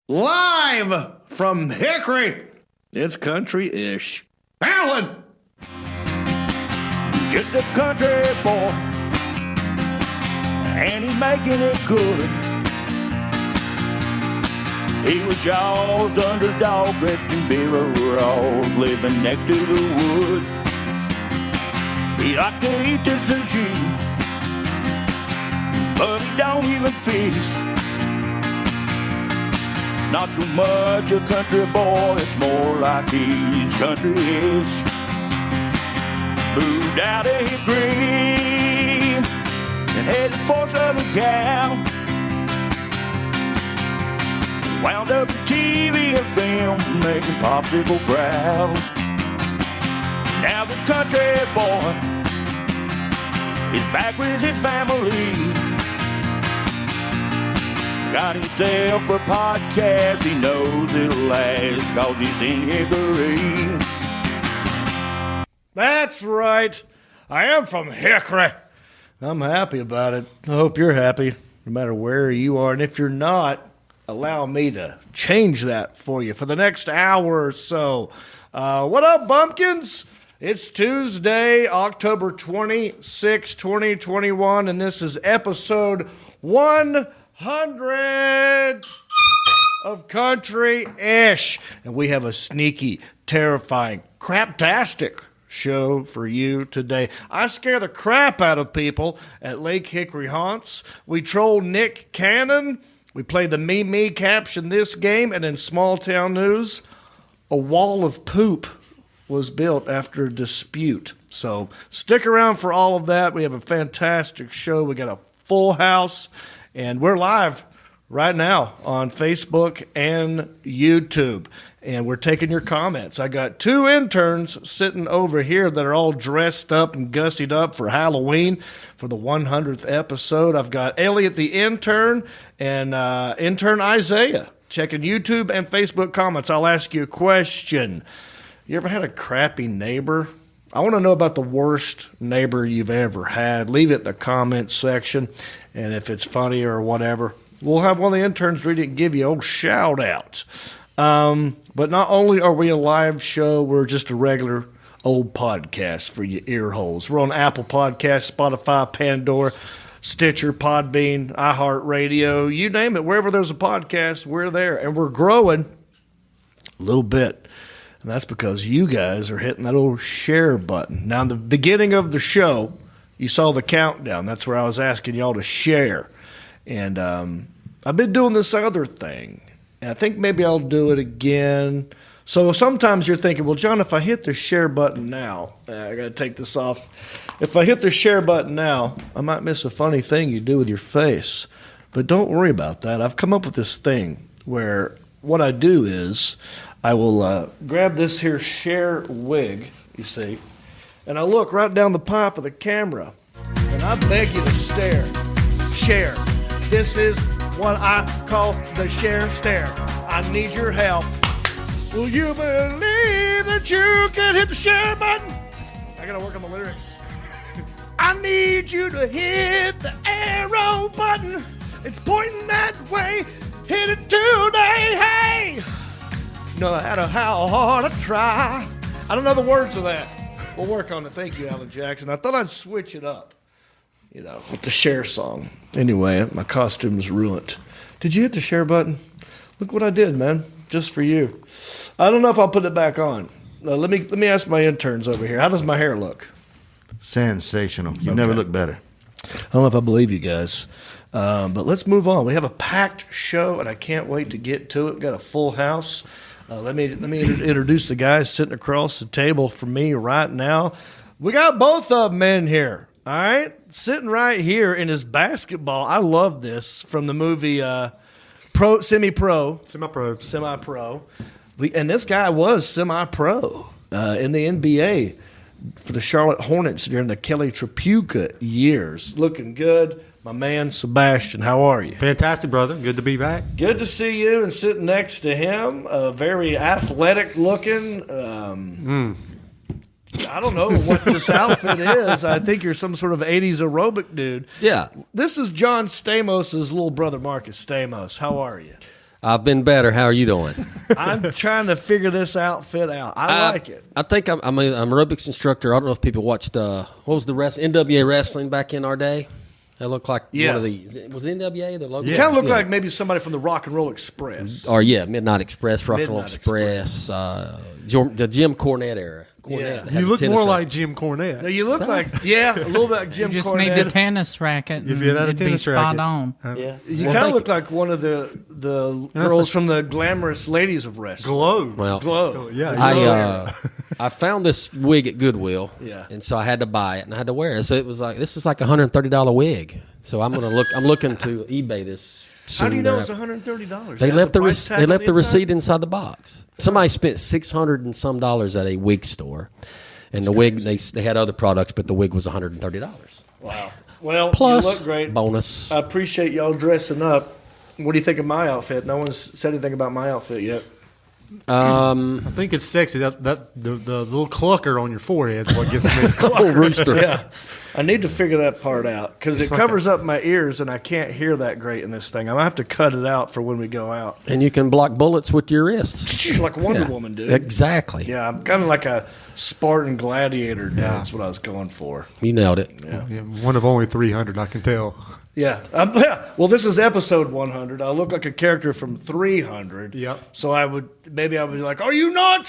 Live from Hickory. It's country-ish. Alan! Just a country boy, and he's making it good. He was Shaw's underdog, dressed in overalls, living next to the wood. He liked to eat the sushi, but he don't even fish. Not so much a country boy, it's more like he's country-ish. Moved out of Hickory and headed for Southern Cal. Wound up in TV and film, making popsicle crowds. Now this country boy is back with his family. Got himself a podcast, he knows it'll last, 'cause he's in Hickory. That's right. I am from Hickory. I'm happy about it. I hope you're happy, no matter where you are. And if you're not, allow me to change that for you for the next hour or so. What up, bumpkins? It's Tuesday, October 26, 2021, and this is episode 100 of Country-ish. And we have a sneaky, terrifying, craptastic show for you today. I scare the crap out of people at Lake Hickory Haunts. We troll Nick Cannon. We play the Me Caption This game. And in small town news, a wall of poop was built after a dispute. So stick around for all of that. We have a fantastic show. We got a full house. And we're live right now on Facebook and YouTube. And we're taking your comments. I got two interns sitting over here that are all dressed up and gussied up for Halloween for the 100th episode. I've got Elliot the intern and intern Isaiah checking YouTube and Facebook comments. I'll ask you a question. You ever had a crappy neighbor? I want to know about the worst neighbor you've ever had. Leave it in the comments section. And if it's funny or whatever, we'll have one of the interns read it and give you a old shout out. But not only are we a live show, we're just a regular old podcast for your ear holes. We're on Apple Podcasts, Spotify, Pandora, Stitcher, Podbean, iHeartRadio, you name it. Wherever there's a podcast, we're there. And we're growing a little bit. And that's because you guys are hitting that old share button. Now, in the beginning of the show, you saw the countdown. That's where I was asking y'all to share. And I've been doing this other thing. And I think maybe I'll do it again. So sometimes you're thinking, well, John, if I hit the share button now, I got to take this off. If I hit the share button now, I might miss a funny thing you do with your face. But don't worry about that. I've come up with this thing where what I do is I will grab this here share wig, you see, and I look right down the pipe of the camera, and I beg you to share. This is what I call the share stare. I need your help. Will you believe that you can hit the share button? I gotta work on the lyrics. I need you to hit the arrow button. It's pointing that way. Hit it today, hey! No matter how hard I try. I don't know the words of that. We'll work on it. Thank you, Alan Jackson. I thought I'd switch it up, with the share song. Anyway, my costume's ruined. Did you hit the share button? Look what I did, man. Just for you. I don't know if I'll put it back on. Let me ask my interns over here. How does my hair look? Sensational. You never look better. I don't know if I believe you guys. But let's move on. We have a packed show, and I can't wait to get to it. We've got a full house. Let me introduce the guys sitting across the table from me right now. We got both of them in here, all right? Sitting right here in his basketball. I love this from the movie Semi-Pro. And this guy was semi-pro in the NBA for the Charlotte Hornets during the Kelly Tripucka years. Looking good. My man, Sebastian, how are you? Fantastic, brother. Good to be back. Good to see you. And sitting next to him, very athletic looking. I don't know what this outfit is. I think you're some sort of 80s aerobic dude. Yeah. This is John Stamos' little brother, Marcus Stamos. How are you? I've been better. How are you doing? I'm trying to figure this outfit out. I like it. I think I'm an aerobics instructor. I don't know if people watched what was the NWA wrestling back in our day. That looked like one of these. Was it NWA the logo? You kind of look like maybe somebody from the Rock and Roll Express. Or Midnight Express, Rock and Roll Express, the Jim Cornette era. Yeah. You look more like Jim Cornette. No, you look like, a little bit like Jim Cornette. You just need the tennis racket. If you had a it'd tennis be spot racket. on. Yeah. You kind of look like one of the girls from the Glamorous Ladies of Wrestling. Glow. Well, Glow. Yeah. I found this wig at Goodwill, and so I had to buy it and I had to wear it. So it was like this is like $130 wig. So I'm looking to eBay this. How do you know it's $130? They left the receipt inside the box. Somebody spent $600 and some at a wig store, and the wig they had other products, but the wig was $130. Wow. Well, Plus you look great. Bonus. I appreciate y'all dressing up. What do you think of my outfit? No one's said anything about my outfit yet. I think it's sexy. The little clucker on your forehead is what gets me. Little rooster. Yeah. I need to figure that part out because it covers up my ears and I can't hear that great in this thing. I'm going to have to cut it out for when we go out. And you can block bullets with your wrists. Like Wonder Woman, dude. Exactly. Yeah, I'm kind of like a Spartan gladiator, dude. That's what I was going for. You nailed it. Yeah, one of only 300, I can tell. Yeah. Well, this is episode 100. I look like a character from 300. Yep. So I would be like, are you not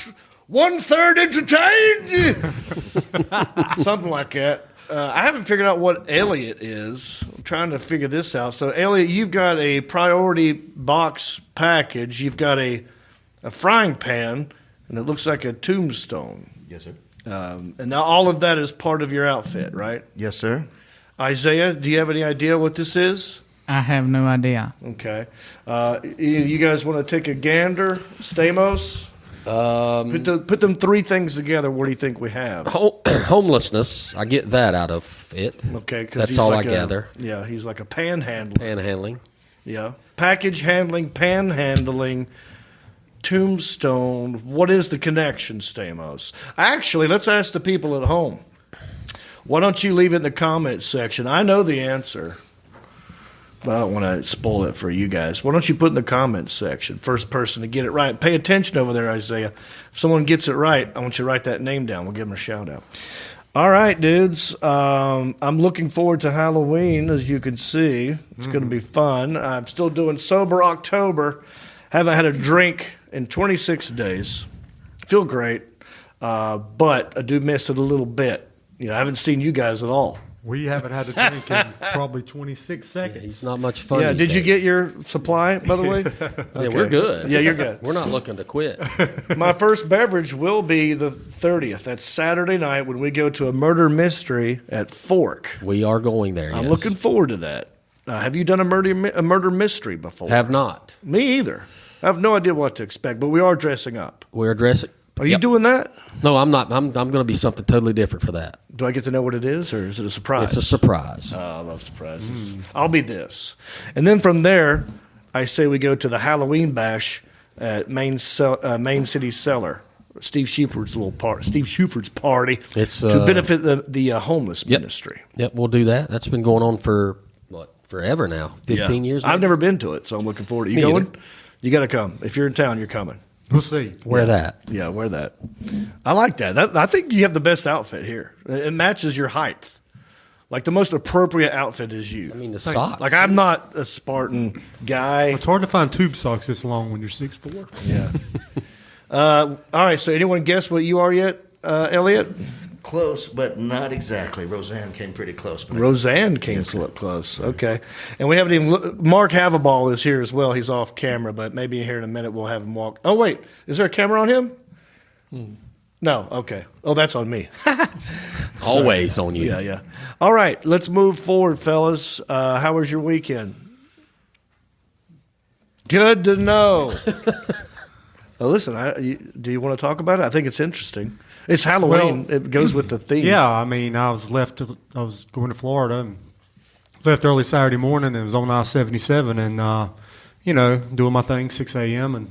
1/3 entertained? Something like that. I haven't figured out what Elliot is. I'm trying to figure this out. So, Elliot, you've got a priority box package. You've got a frying pan, and it looks like a tombstone. Yes, sir. And now all of that is part of your outfit, right? Yes, sir. Isaiah, do you have any idea what this is? I have no idea. Okay. You guys want to take a gander? Stamos? Put them three things together. What do you think we have? Homelessness. I get that out of it. Okay, because that's all I gather. Yeah, he's like a panhandler. Panhandling. Yeah, package handling, panhandling, tombstone. What is the connection, Stamos? Actually, let's ask the people at home. Why don't you leave it in the comments section? I know the answer. But I don't want to spoil it for you guys. Why don't you put in the comments section? First person to get it right. Pay attention over there, Isaiah. If someone gets it right, I want you to write that name down. We'll give them a shout out. All right, dudes. I'm looking forward to Halloween, as you can see. It's going to be fun. I'm still doing Sober October. Haven't had a drink in 26 days. Feel great. But I do miss it a little bit. I haven't seen you guys at all. We haven't had a drink in probably 26 seconds. He's not much fun. Yeah, these did you days. get your supply, by the way? Yeah, we're good. Yeah, you're good. We're not looking to quit. My first beverage will be the 30th. That's Saturday night when we go to a murder mystery at Fork. We are going there. I'm yes. looking forward to that. Have you done a murder mystery before? Have not. Me either. I have no idea what to expect, but we are dressing up. We're dressing. Are you doing that? No, I'm not. I'm going to be something totally different for that. Do I get to know what it is, or is it a surprise? It's a surprise. Oh, I love surprises. I'll be this. And then from there, I say we go to the Halloween bash at Main City Cellar. Steve Schuford's party. It's to benefit the homeless ministry. Yep, we'll do that. That's been going on for forever now. 15 years. I've never been to it, so I'm looking forward to it. You Me going? either. You got to come. If you're in town, you're coming. We'll see. Wear that. Yeah, wear that. I like that. I think you have the best outfit here. It matches your height. Like the most appropriate outfit is you. I mean, the socks. Like I'm not a Spartan guy. It's hard to find tube socks this long when you're 6'4". Yeah. All right. So anyone guess what you are yet, Elliot? Close, but not exactly. Roseanne came pretty close. But Roseanne came close. Okay. And we haven't even Mark Havaball is here as well. He's off camera, but maybe here in a minute we'll have him walk. Oh, wait. Is there a camera on him? No. Okay. Oh, that's on me. Always on you. Yeah. All right. Let's move forward, fellas. How was your weekend? Good to know. Listen, do you want to talk about it? I think it's interesting. It's Halloween. Well, it goes with the theme. Yeah, I mean, I was going to Florida and left early Saturday morning and was on I-77 and, doing my thing, 6 a.m. and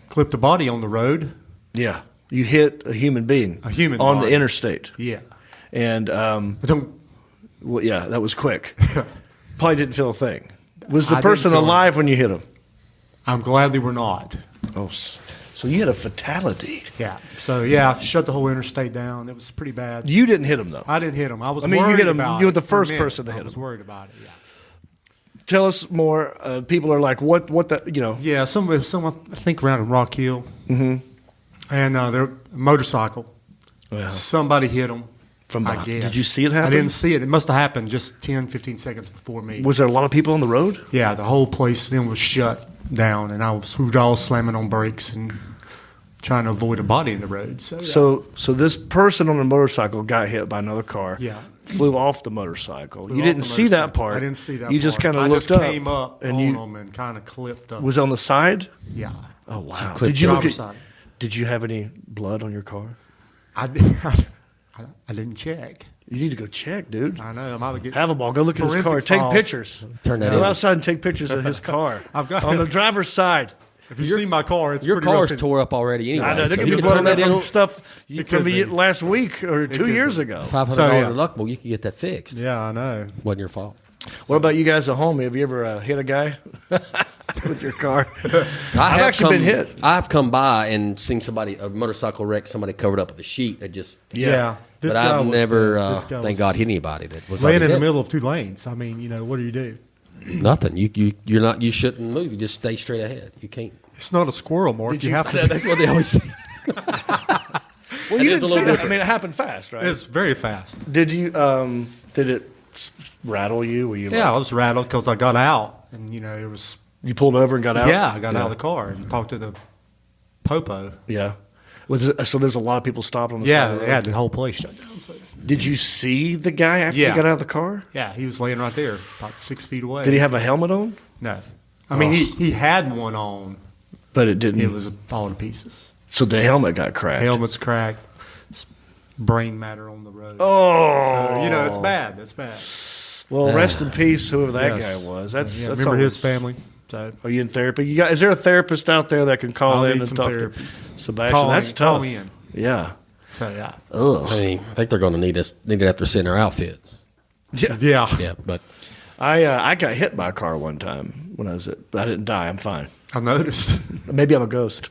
clipped a body on the road. Yeah. You hit a human being. A human on body. the interstate. Yeah. And, But well, that was quick. Probably didn't feel a thing. Was the I person didn't feel alive when you hit him? I'm glad they were not. Oh, so you had a fatality. Yeah. So yeah, I shut the whole interstate down. It was pretty bad. You didn't hit him though. I didn't hit him. I was. I mean, you worried hit him. about You were it the for a first minute. person to hit I was him. worried about it. Yeah. Tell us more. People are like, what the, you know. Yeah. Some I think around in Rock Hill. Mm-hmm. And they're a motorcycle. Yeah. Somebody hit them. From I behind. guess. Did you see it happen? I didn't see it. It must have happened just 10, 15 seconds before me. Was there a lot of people on the road? Yeah, the whole place then was shut down, and we were all slamming on brakes and trying to avoid a body in the road. So, yeah. So this person on the motorcycle got hit by another car. Yeah. Flew off the motorcycle. Flew You off didn't the see that motorcycle. part. I didn't see that You part. just kind of I looked just up. came up and on you them and kind of clipped up. was on the side. Yeah. Oh wow! clipped Did you look driver's at? side. Did you have any blood on your car? I didn't check. You need to go check, dude. I know. I'm about to get. Have a ball. Go look at his car. Forensic Take files. pictures. Turn that Go in. outside and take pictures of his car. I've got- on the driver's side. If you see my car, it's Your pretty rough car's in- tore up already anyway. I know. There so could you be can turn blood that from in. stuff It from could be. last week or 2 could years be. ago. $500 So, yeah. deductible. You can get that fixed. Yeah, I know. Wasn't your fault. What about you guys at home? Have you ever hit a guy with your car? I've I've actually been hit. I've come by and seen a motorcycle wreck, somebody covered up with a sheet that just. Yeah. This But guy I've was- never, this guy thank was God, hit anybody that was laying in already the hit. middle of two lanes. I mean, what do you do? Nothing. You're not. You shouldn't move. You just stay straight ahead. You can't. It's not a squirrel, Mark. You have to. That's what they always say. Well, you is didn't a see little that. I different. mean, it happened fast, right? It's very fast. Did you? Did it rattle you? Were you? Yeah, I Like, was rattled because I got out, and it was. you pulled over and got out. Yeah, I got out of the car and talked to the popo. Yeah. So there's a lot of people stopped on the Yeah, side of the they road. had the whole place shut down. So. Did you see the guy after Yeah. you got out of the car? Yeah, he was laying right there, about 6 feet away. Did he have a helmet on? No. I mean, he had one on. But it didn't. It was falling to pieces. So the helmet got cracked. Helmet's cracked. Brain matter on the road. Oh. So, it's bad. It's bad. Well, rest in peace, whoever that Yes. guy was. That's Remember always- his family. So Are you in therapy? Is there a therapist out there that can call I'll in need and some talk therapy. to Sebastian? That's Call tough. me in. Yeah. So yeah. Ugh. I think they're going to need it after seeing our outfits. Yeah. Yeah. Yeah, but I got hit by a car one time when I was I didn't die. I'm fine. I noticed. Maybe I'm a ghost.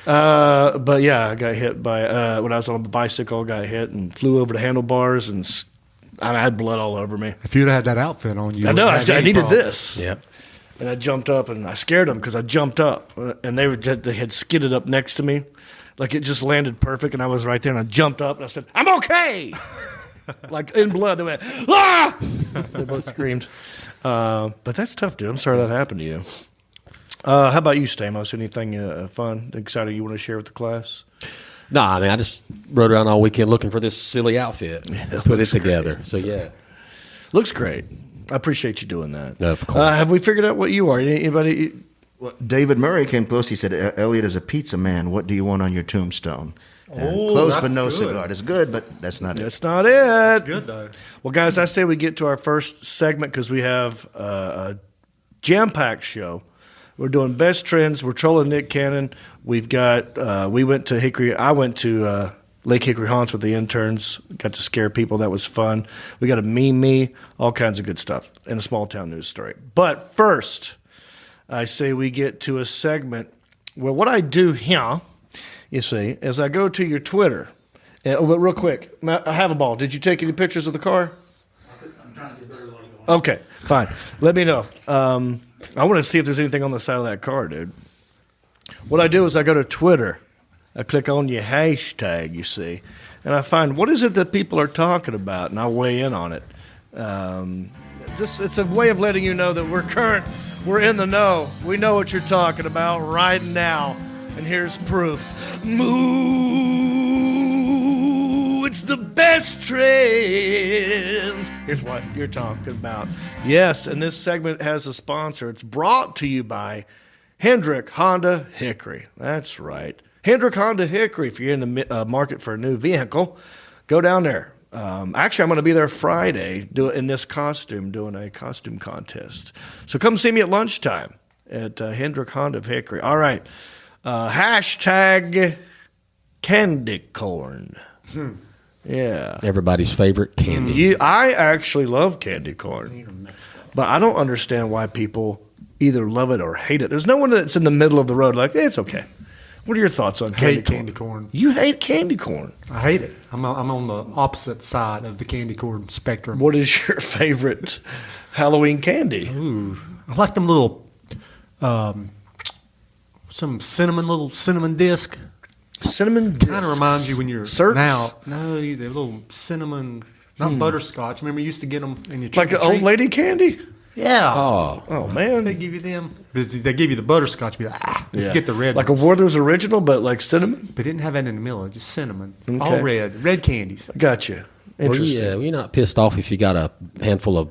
But yeah, I got hit by when I was on a bicycle. Got hit and flew over the handlebars, and I had blood all over me. If you'd had that outfit on, you I know. wouldn't have I any needed problem. this. yeah. And I jumped up, and I scared them because I jumped up, and they had skidded up next to me, like it just landed perfect, and I was right there, and I jumped up, and I said, "I'm okay," like in blood. They went, "Ah!" They both screamed. But that's tough, dude. I'm sorry that happened to you. How about you, Stamos? Anything fun, exciting you want to share with the class? No, I mean, I just rode around all weekend looking for this silly outfit and put it together. So, yeah. Looks great. I appreciate you doing that. Of course. Have we figured out what you are? Anybody? Well, David Murray came close. He said, Elliot is a pizza man. What do you want on your tombstone? And close that's but no good. cigar. It's good, but that's not it. That's not it. Good though. Well, guys, I say we get to our first segment because we have a jam-packed show. We're doing best trends. We're trolling Nick Cannon. We've got. We went to Hickory. I went to Lake Hickory Haunts with the interns. Got to scare people. That was fun. We got a meme me. All kinds of good stuff and a small town news story. But first, I say we get to a segment where what I do here, you see, is I go to your Twitter. But real quick, I have a ball. Did you take any pictures of the car? I'm trying to get better light on. Okay, fine. Let me know. I want to see if there's anything on the side of that car, dude. What I do is I go to Twitter. I click on your hashtag, you see, and I find what is it that people are talking about, and I weigh in on it. It's a way of letting you know that we're current. We're in the know. We know what you're talking about right now. And here's proof. Moo! It's the best trends. Here's what you're talking about. Yes, and this segment has a sponsor. It's brought to you by Hendrick Honda Hickory. That's right. Hendrick Honda Hickory. If you're in the market for a new vehicle, go down there. Actually, I'm going to be there Friday in this costume, doing a costume contest. So come see me at lunchtime at Hendrick Honda of Hickory. All right. Hashtag candy corn. Yeah. Everybody's favorite candy. I actually love candy corn. But I don't understand why people either love it or hate it. There's no one that's in the middle of the road like, it's okay. What are your thoughts on candy hate corn? candy corn. You hate candy corn. I hate it. I'm on the opposite side of the candy corn spectrum. What is your favorite Halloween candy? Ooh, I like them little, some little cinnamon disc. Cinnamon discs. Kind of reminds you when you're Certs? now. No, they're little cinnamon, not butterscotch. Remember, you used to get them in your Like an old lady candy? Yeah. Oh, man. They give you them. They give you the butterscotch. Be like, you get the red. Like ones. a Werther's Original, but like cinnamon? But didn't have that in the middle. Just cinnamon. Okay. All red candies. Gotcha. Interesting. Well, you're not pissed off if you got a handful of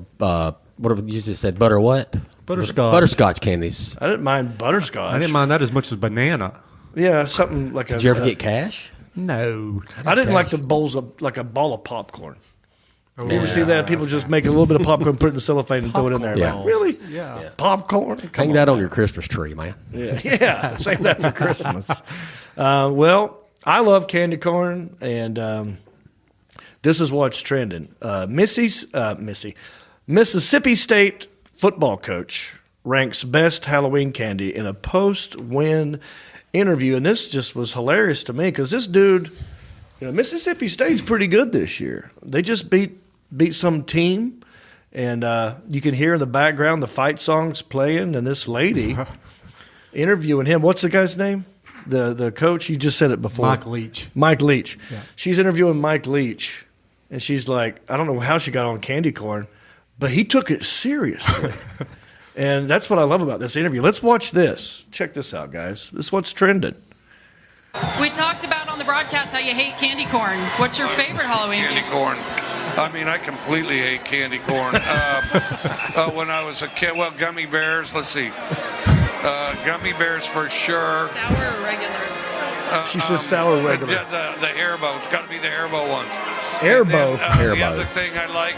what you just said, butter what? Butterscotch. Butterscotch candies. I didn't mind butterscotch. I didn't mind that as much as banana. Yeah, something like a. Did you ever get cash? No. I didn't like the bowls of like a ball of popcorn. You ever see that? People just make a little bit of popcorn, put it in the cellophane, and throw it in there. Yeah. Like, really? Yeah. Popcorn? Come Hang that on your Christmas tree, man. Yeah, save that for Christmas. Well, I love candy corn, and this is what's trending. Mississippi State football coach ranks best Halloween candy in a post-win interview, and this just was hilarious to me because this dude, Mississippi State's pretty good this year. They just beat some team, and you can hear in the background the fight songs playing, and this lady interviewing him. What's the guy's name? The coach? You just said it before. Mike Leach. Yeah. She's interviewing Mike Leach, and she's like, I don't know how she got on candy corn, but he took it seriously. And that's what I love about this interview. Let's watch this. Check this out, guys. This is what's trending. We talked about on the broadcast how you hate candy corn. What's your favorite Halloween candy corn? I mean, I completely hate candy corn. When I was a kid, well, gummy bears. Let's see, gummy bears for sure. Sour or regular? She says sour regular. The Haribo. It's got to be the Haribo ones. Haribo. The other thing I like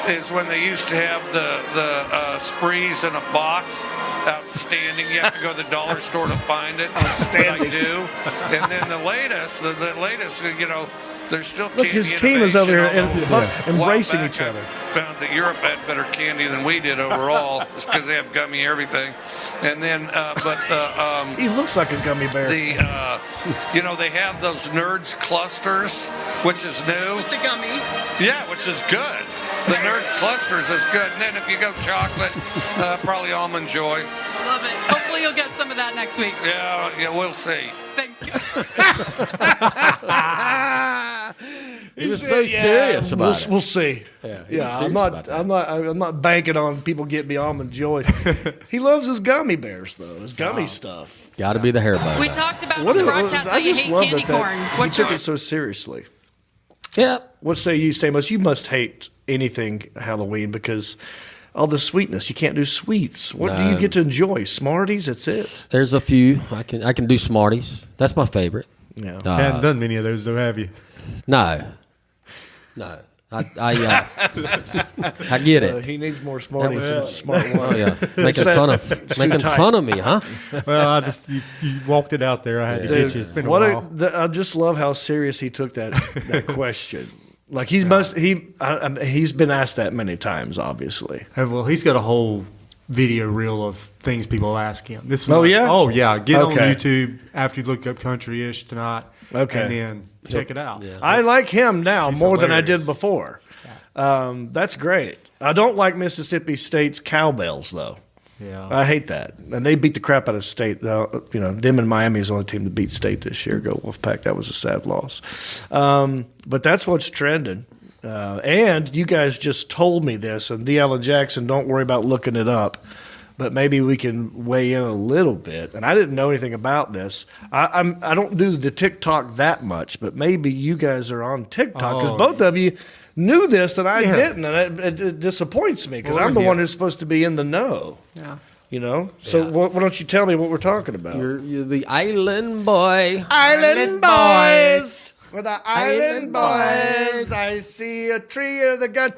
is when they used to have the sprees in a box. Outstanding. You have to go to the dollar store to find it. Outstanding. But I do. And then the latest, there's still Look, candy his team is over here embracing each other. I found that Europe had better candy than we did overall because they have gummy everything. And then, he looks like a gummy bear. they have those Nerds clusters, which is new. The gummy. Yeah, which is good. The Nerds clusters is good. And then if you go chocolate, probably Almond Joy. Love it. Hopefully you'll get some of that next week. Yeah, we'll see. Thanks, He was so serious about it. We'll see. Yeah, I'm not banking on people getting me Almond Joy. He loves his gummy bears though. His gummy stuff. Got to be the Haribo. We talked about on the broadcast how you hate candy corn. He took it so seriously. Yeah. What say you, Stamos? You must hate anything Halloween because all the sweetness. You can't do sweets. What do you get to enjoy? Smarties. That's it. There's a few. I can do Smarties. That's my favorite. Yeah. Hadn't done many of those, though, have you? No. I get it. He needs more Smarties. Than smart one. Oh yeah, making fun of me, huh? Well, you walked it out there. I had to get you. It's been a while. I just love how serious he took that question. Like he's been asked that many times, obviously. Well, he's got a whole video reel of things people ask him. This is yeah? Oh yeah, get on Okay. YouTube after you look up Country-ish tonight. Okay. And then check it out. Yeah. I like him now more than I did hilarious. before. That's great. I don't like Mississippi State's cowbells though. Yeah. I hate that, and they beat the crap out of State. Them and Miami is the only team to beat State this year. Go Wolfpack! That was a sad loss. But that's what's trending. And you guys just told me this, and D. Allen Jackson, don't worry about looking it up. But maybe we can weigh in a little bit. And I didn't know anything about this. I don't do the TikTok that much, but maybe you guys are on TikTok because both of you knew this and I didn't, and it disappoints me because I'm the one who's supposed to be in the know. Yeah. So why don't you tell me what we're talking about? You're the island boy. Island boys. With the island boys, I see a tree of the gun.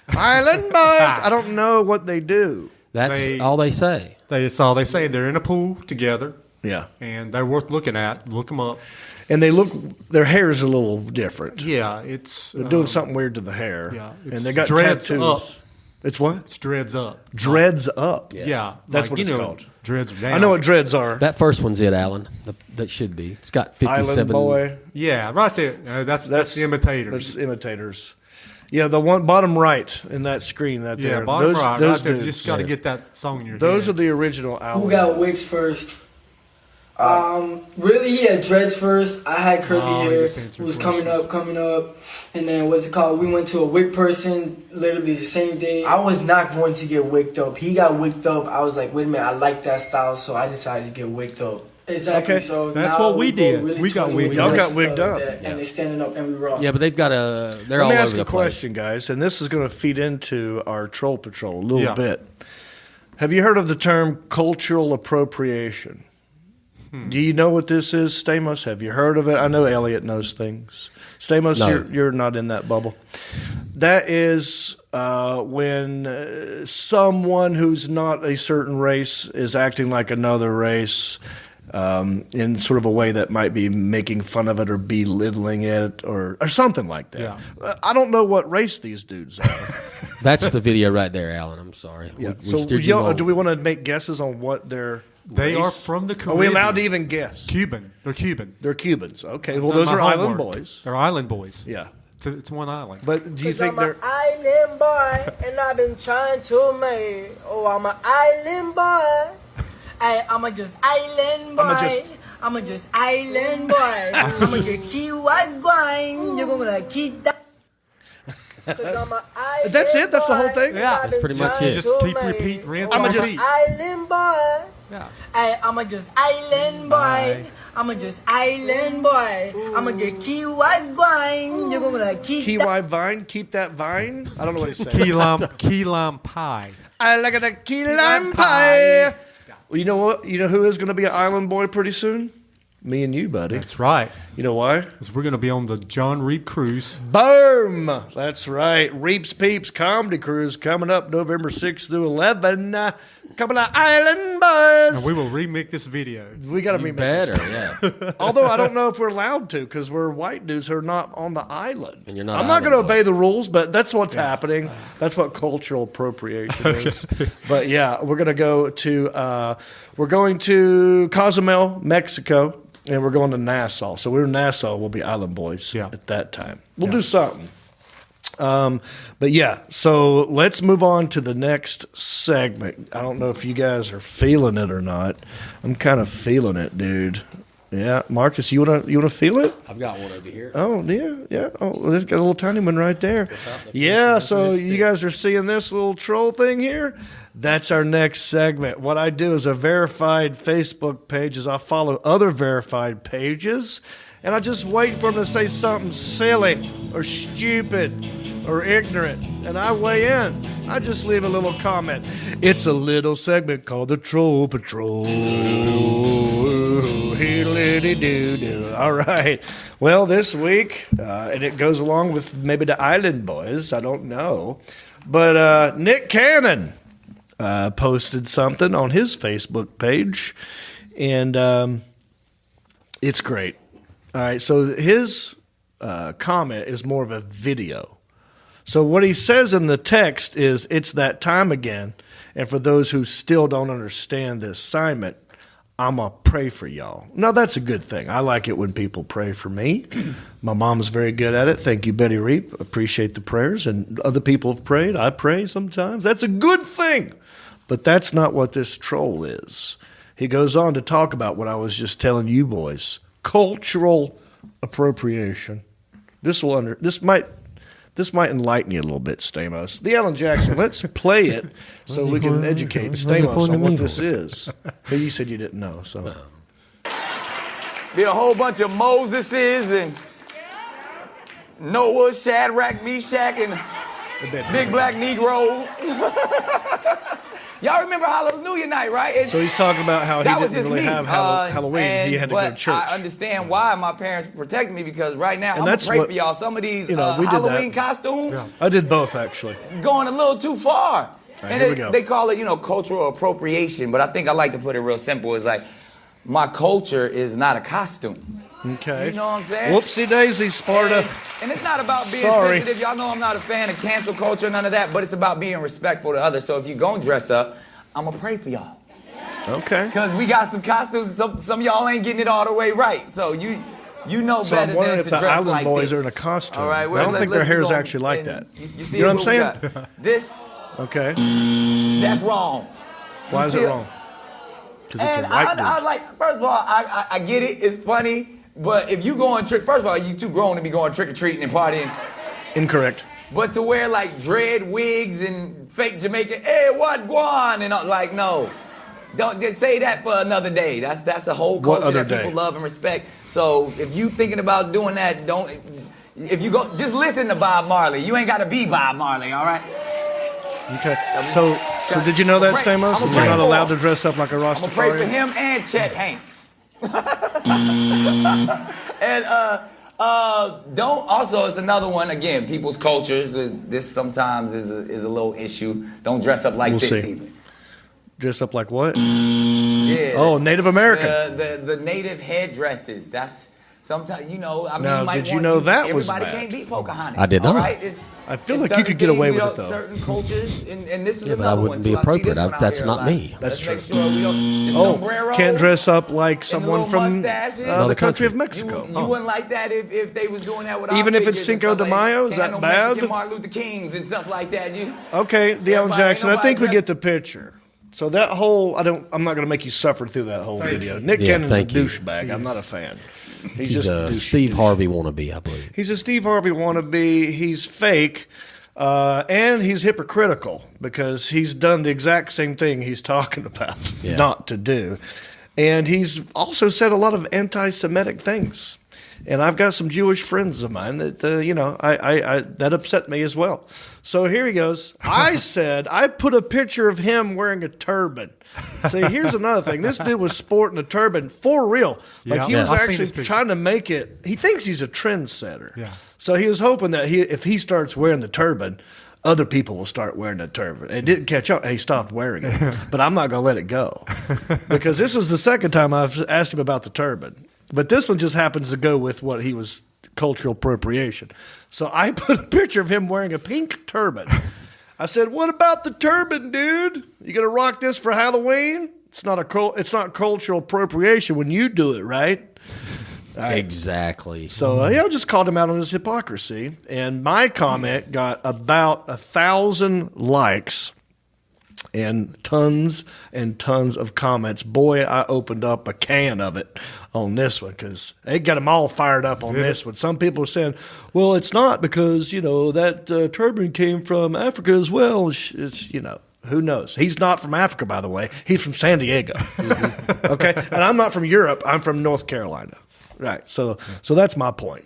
Island boys. I don't know what they do. That's all they say. That's all they say. They're in a pool together. Yeah. And they're worth looking at. Look them up. And their hair is a little different. Yeah, They're doing something weird to the hair. Yeah, and it's they got dreads tattoos. It's what? It's dreads up. Dreads up. Yeah. That's like, what it's called. Dreads down. I know what dreads are. That first one's it, Alan. That should be. It's got 57. Island boy. Yeah, right there. That's the imitators. That's imitators. Yeah, the one bottom right in that screen. That Yeah, there. bottom right. Those Right there. dudes. You just got to get that song in your Those head. are the original Who album. got wigs first? Really, he had dreads first. I had curly hair. It was coming up. And then what's it called? We went to a wig person literally the same day. I was not going to get wigged up. He got wigged up. I was like, wait a minute, I like that style, so I decided to get wigged up. Exactly. Okay. So That's now what we both did. really We got 21 wigged Y'all up. got wigged up. And they're standing up and we rock. Yeah, but they've got a. They're Let all me over ask the a place. question, guys, and this is going to feed into our Troll Patrol a little Yeah. bit. Have you heard of the term cultural appropriation? Do you know what this is, Stamos? Have you heard of it? I know Elliot knows things. Stamos, No. you're not in that bubble. That is when someone who's not a certain race is acting like another race in sort of a way that might be making fun of it or belittling it or something like that. Yeah. I don't know what race these dudes are. That's the video right there, Alan. I'm sorry. Yeah. We So steered you wrong. do we want to make guesses on what their They race? are from the Are Caribbean. we allowed to even guess? Cuban. They're Cuban. They're Cubans. Okay. Well, Done those my are island homework. boys. They're island boys. Yeah. It's one island. But do you think I'm they're? an island boy, and I've been trying to make. Oh, I'm an island boy. I'm just island boy. I'm just island boy. I'm just keep what going. You're gonna keep that. That's it? That's the whole thing? Yeah. That's pretty much it. Just keep repeat, rinse, I'm and just- repeat. Island boy. Yeah. I'm just island boy. I'm just island boy. I'm just keep what going. You're gonna keep Key that. lime vine? Keep that vine? I don't know what he's saying. Key lime pie. I like a key lime pie. Well, you know what? You know who is going to be an island boy pretty soon? Me and you, buddy. That's right. You know why? Because we're going to be on the John Reap cruise. Boom! That's right. Reeps Peeps Comedy Cruise coming up November 6th through 11. Couple of island boys. And we will remake this video. We got to You remake better, this. yeah. Although I don't know if we're allowed to because we're white dudes who are not on the island. And you're not I'm not going to island obey the rules, but that's what's happening. That's what cultural appropriation is. But yeah, we're going to Cozumel, Mexico, and we're going to Nassau. So we're in Nassau. We'll be island boys at that time. We'll do something. But yeah, so let's move on to the next segment. I don't know if you guys are feeling it or not. I'm kind of feeling it, dude. Yeah, Marcus, you wanna feel it? I've got one over here. Oh yeah. Oh, there's got a little tiny one right there. Yeah, so you guys are seeing this little troll thing here? That's our next segment. What I do is a verified Facebook page is I follow other verified pages, and I just wait for them to say something silly or stupid or ignorant, and I weigh in. I just leave a little comment. It's a little segment called the Troll Patrol. All right. Well, this week, and it goes along with maybe the Island Boys, I don't know, but Nick Cannon posted something on his Facebook page, and it's great. All right, so his comment is more of a video. So what he says in the text is, it's that time again, and for those who still don't understand the assignment, I'm going to pray for y'all. Now, that's a good thing. I like it when people pray for me. My mom's very good at it. Thank you, Betty Reap. Appreciate the prayers. And other people have prayed. I pray sometimes. That's a good thing. But that's not what this troll is. He goes on to talk about what I was just telling you boys. Cultural appropriation. This might enlighten you a little bit, Stamos. The Alan Jackson, let's play it so we can educate Stamos on what this is. But you said you didn't know, so. Be a whole bunch of Moseses and Noah, Shadrach, Meshach, and Big Black Negro. Y'all remember Hallelujah Night, right? And so he's talking about how he that was didn't just really me. have Halloween. He had to go to church. I understand why my parents protected me, because right now And I'm going that's to pray what- for y'all. Some of these we did Halloween that. costumes I did both, actually. going a little too far. Right, And here we go. they call it, cultural appropriation, but I think I like to put it real simple. It's like, my culture is not a costume. Okay. You know what I'm saying? Whoopsie daisy, Sparta. And it's not about being Sorry. sensitive. Y'all know I'm not a fan of cancel culture, none of that, but it's about being respectful to others. So if you're going to dress up, I'm going to pray for y'all. Okay. Because we got some costumes, some of y'all ain't getting it all the way right. So you know So better I'm wondering than if to the dress Island like Boys this. are in a costume. All right, I don't think their hair is actually like that. You see You know what I'm we saying? got? This, Okay. that's wrong. Why You is see it wrong? Because it's And a white I dude. like, first of all, I get it, it's funny, but if you going first of all, you too grown to be going trick-or-treating and partying. Incorrect. But to wear like dread wigs and fake Jamaican, hey, what guan? And like, no. Don't just say that for another day. That's a whole What culture other that people day? love and respect. So if you thinking about doing that, if you go, just listen to Bob Marley. You ain't got to be Bob Marley, all right? Okay. So did you know that, Stamos? I'ma That pray you're not for allowed him. to dress up like a I'm gonna pray for Rastafarian? him and Chet Hanks. And don't also, it's another one again. People's cultures. This sometimes is a little issue. Don't dress up like We'll this see. either. Dress up like what? Yeah. Oh, Native American. The native headdresses. That's sometimes I mean. Now, You might did you want, know that was everybody bad? can't be Pocahontas. I did all not. right? I feel it's like you certain could get away things with it, though. Certain cultures, and this is Yeah, but I another wouldn't one be too. I see appropriate. this one out That's here a not lot. me. That's Let's true. make sure we don't. The Oh, sombreros can't dress up like and the someone little from mustaches. the country of You Mexico. wouldn't like that if they was doing that with our Even if it's figures and Cinco stuff de like Mayo, is Can't that no bad? Mexican Martin Luther Kings and stuff like that. Okay, Dale Everybody- Jackson. I nobody think we dress- get the picture. So that whole, I'm not going to make you suffer through that whole video. Nick Yeah, Cannon's a thank you. douchebag. I'm not a fan. He's He's just a douche- Steve douche. Harvey wannabe, I believe. He's a Steve Harvey wannabe. He's fake. And he's hypocritical because he's done the exact same thing he's talking about not to do. And he's also said a lot of anti-Semitic things. And I've got some Jewish friends of mine that, I that upset me as well. So here he goes. I put a picture of him wearing a turban. See, here's another thing. This dude was sporting a turban for real. Like he was I've seen actually this picture. trying to make it. He thinks he's a trendsetter. Yeah. So he was hoping that if he starts wearing the turban, other people will start wearing the turban. And it didn't catch up, and he stopped wearing it. But I'm not going to let it go because this is the second time I've asked him about the turban. But this one just happens to go with what he was cultural appropriation. So I put a picture of him wearing a pink turban. I said, "What about the turban, dude? You gonna rock this for Halloween? It's not cultural appropriation when you do it, right?" Exactly. So I just called him out on his hypocrisy, and my comment got about 1,000 likes and tons of comments. Boy, I opened up a can of it on this one because they got them all fired up on this one. Some people are saying, well, it's not because, that turban came from Africa as well. It's who knows? He's not from Africa, by the way. He's from San Diego. Okay? And I'm not from Europe. I'm from North Carolina. Right. So that's my point.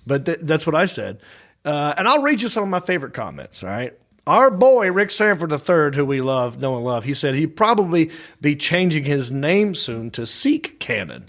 But that's what I said. And I'll read you some of my favorite comments, all right? Our boy, Rick Sanford III, who we love, know and love, he said he'd probably be changing his name soon to Seek Cannon.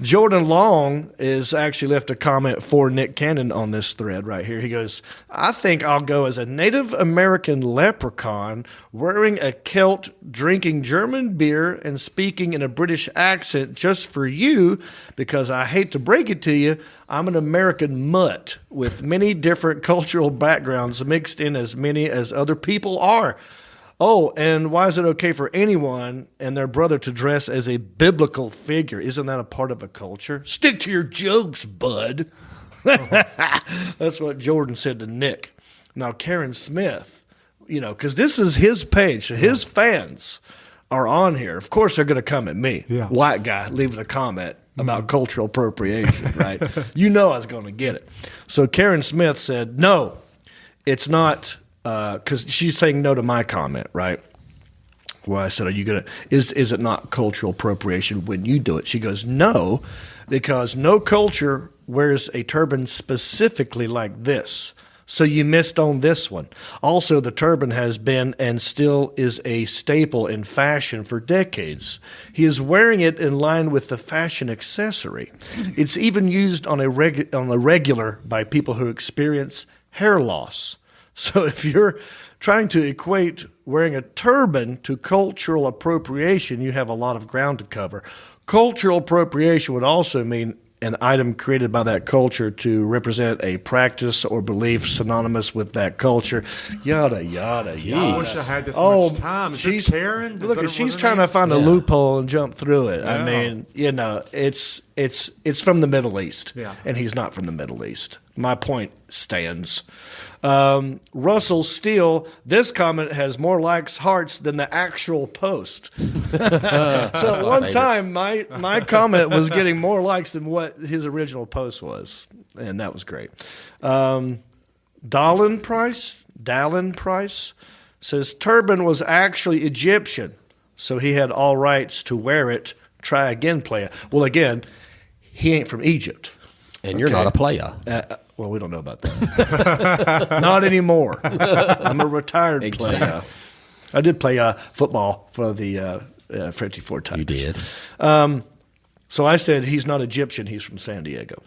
Jordan Long is actually left a comment for Nick Cannon on this thread right here. He goes, I think I'll go as a Native American leprechaun wearing a kilt, drinking German beer, and speaking in a British accent just for you because I hate to break it to you, I'm an American mutt with many different cultural backgrounds mixed in as many as other people are. Oh, and why is it okay for anyone and their brother to dress as a biblical figure? Isn't that a part of a culture? Stick to your jokes, bud. That's what Jordan said to Nick. Now, Karen Smith, because this is his page, so his fans are on here. Of course, they're going to come at me. Yeah. White guy leaving a comment about cultural appropriation, right? I was going to get it. So Karen Smith said, no, it's not. Because she's saying no to my comment, right? Well, I said, are you going to, is it not cultural appropriation when you do it? She goes, no, because no culture wears a turban specifically like this. So you missed on this one. Also, the turban has been and still is a staple in fashion for decades. He is wearing it in line with the fashion accessory. It's even used on a regular by people who experience hair loss. So if you're trying to equate wearing a turban to cultural appropriation, you have a lot of ground to cover. Cultural appropriation would also mean an item created by that culture to represent a practice or belief synonymous with that culture. Yada, yada, yada. I wish I had this much time. Is this Karen? Look, she's trying to find a loophole and jump through it. Yeah. I mean, it's from the Middle East, Yeah. and he's not from the Middle East. My point stands. Russell Steele, this comment has more likes, hearts than the actual post. So at one time, my comment was getting more likes than what his original post was, and that was great. Dallin Price says turban was actually Egyptian, so he had all rights to wear it. Try again, playa. Well, again, he ain't from Egypt. And you're not a player. Well, we don't know about that. Not anymore. I'm a retired player. I did play football for the 54 Tigers. You did. So I said he's not Egyptian. He's from San Diego.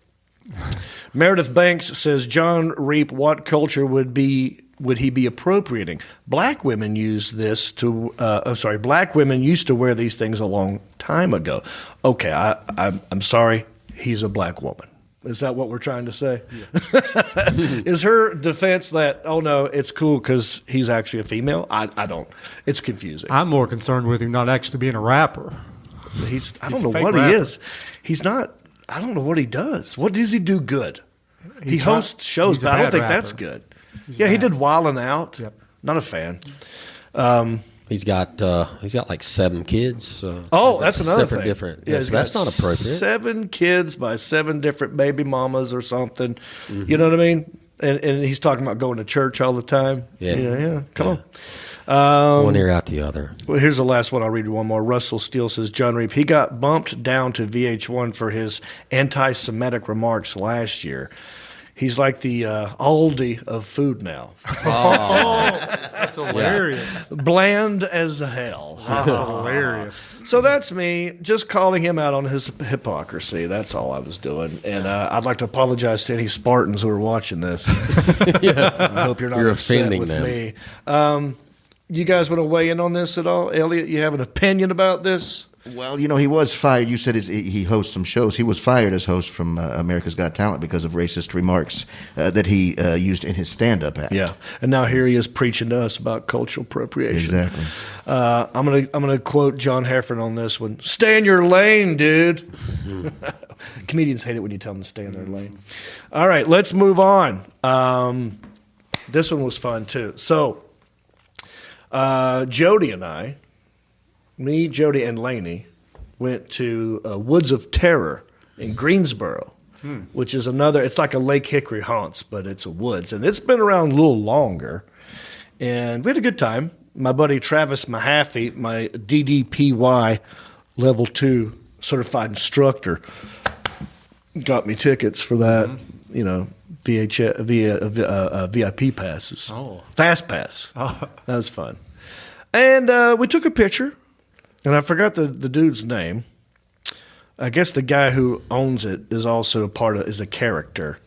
Meredith Banks says, John Reap, what culture would he be appropriating? Black women use this to. Black women used to wear these things a long time ago. Okay, I'm sorry. He's a black woman. Is that what we're trying to say? Yeah. Is her defense that, oh, no, it's cool because he's actually a female? I don't. It's confusing. I'm more concerned with him not actually being a rapper. I don't know what he is. He's not. I don't know what he does. What does he do good? He hosts shows, but I don't think that's good. He did Wildin' Out. Yep. Not a fan. He's got like 7 kids. That's another thing. Different. Yeah, that's not appropriate. 7 kids by 7 different baby mamas or something. Mm-hmm. You know what I mean? And he's talking about going to church all the time. Yeah. Come on. One ear out the other. Well, here's the last one. I'll read you one more. Russell Steele says, John Reap, he got bumped down to VH1 for his anti-Semitic remarks last year. He's like the Aldi of food now. Oh, that's hilarious. Bland as hell. That's hilarious. So that's me just calling him out on his hypocrisy. That's all I was doing. And I'd like to apologize to any Spartans who are watching this. I hope you're not upset with me. You guys want to weigh in on this at all? Elliot, you have an opinion about this? Well, he was fired. You said he hosts some shows. He was fired as host from America's Got Talent because of racist remarks that he used in his stand-up act. Yeah, and now here he is preaching to us about cultural appropriation. Exactly. I'm gonna quote John Heffron on this one. Stay in your lane, dude. Comedians hate it when you tell them to stay in their lane. All right, let's move on. This one was fun too. So, Jodie and I. Me, Jodie, and Laney went to Woods of Terror in Greensboro, which is it's like a Lake Hickory Haunts, but it's a woods. And it's been around a little longer. And we had a good time. My buddy Travis Mahaffey, my DDPY Level 2 certified instructor, got me tickets for that, VIP passes. Oh. Fast pass. Oh. That was fun. And we took a picture. And I forgot the dude's name. I guess the guy who owns it is also is a character,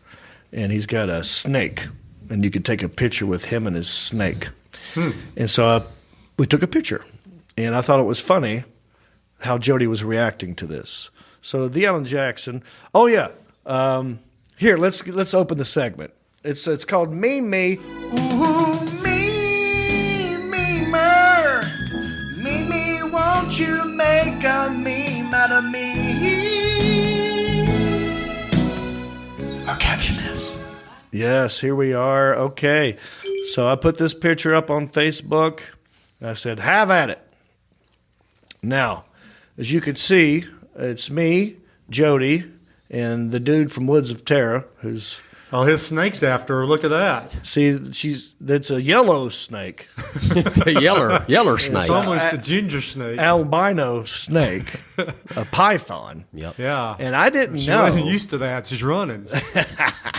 and he's got a snake, and you could take a picture with him and his snake. And so we took a picture, and I thought it was funny how Jodie was reacting to this. So the Alan Jackson. Oh yeah, here let's open the segment. It's called Me Me. Ooh, won't you make a meme out of me? Or caption this. Yes, here we are. Okay. So I put this picture up on Facebook. I said, have at it. Now, as you can see, it's me, Jodie, and the dude from Woods of Terror, who's... Oh, his snake's after her. Look at that. See, that's a yellow snake. It's a yeller snake. It's almost a ginger snake. Albino snake. A python. Yep. Yeah. And I didn't know. She wasn't used to that. She's running.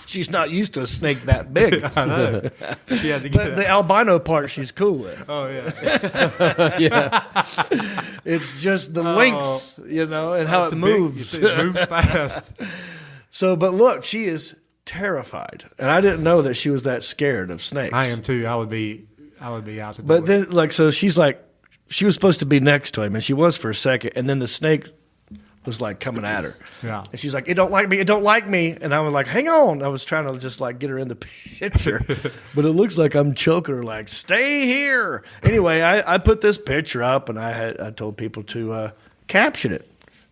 She's not used to a snake that big. I know. She had to get the albino part she's cool with. Oh, yeah. Yeah. It's just the length, and how it moves. It moves fast. So, but look, she is terrified, and I didn't know that she was that scared of snakes. I am too. I would be I would be out to do But it. then, like, so she's like, she was supposed to be next to him, and she was for a second, and then the snake was like coming at her. Yeah. And she's like, it don't like me, it don't like me. And I was like, hang on. I was trying to just like get her in the picture. But it looks like I'm choking her, like, stay here. Anyway, I put this picture up, and I told people to caption it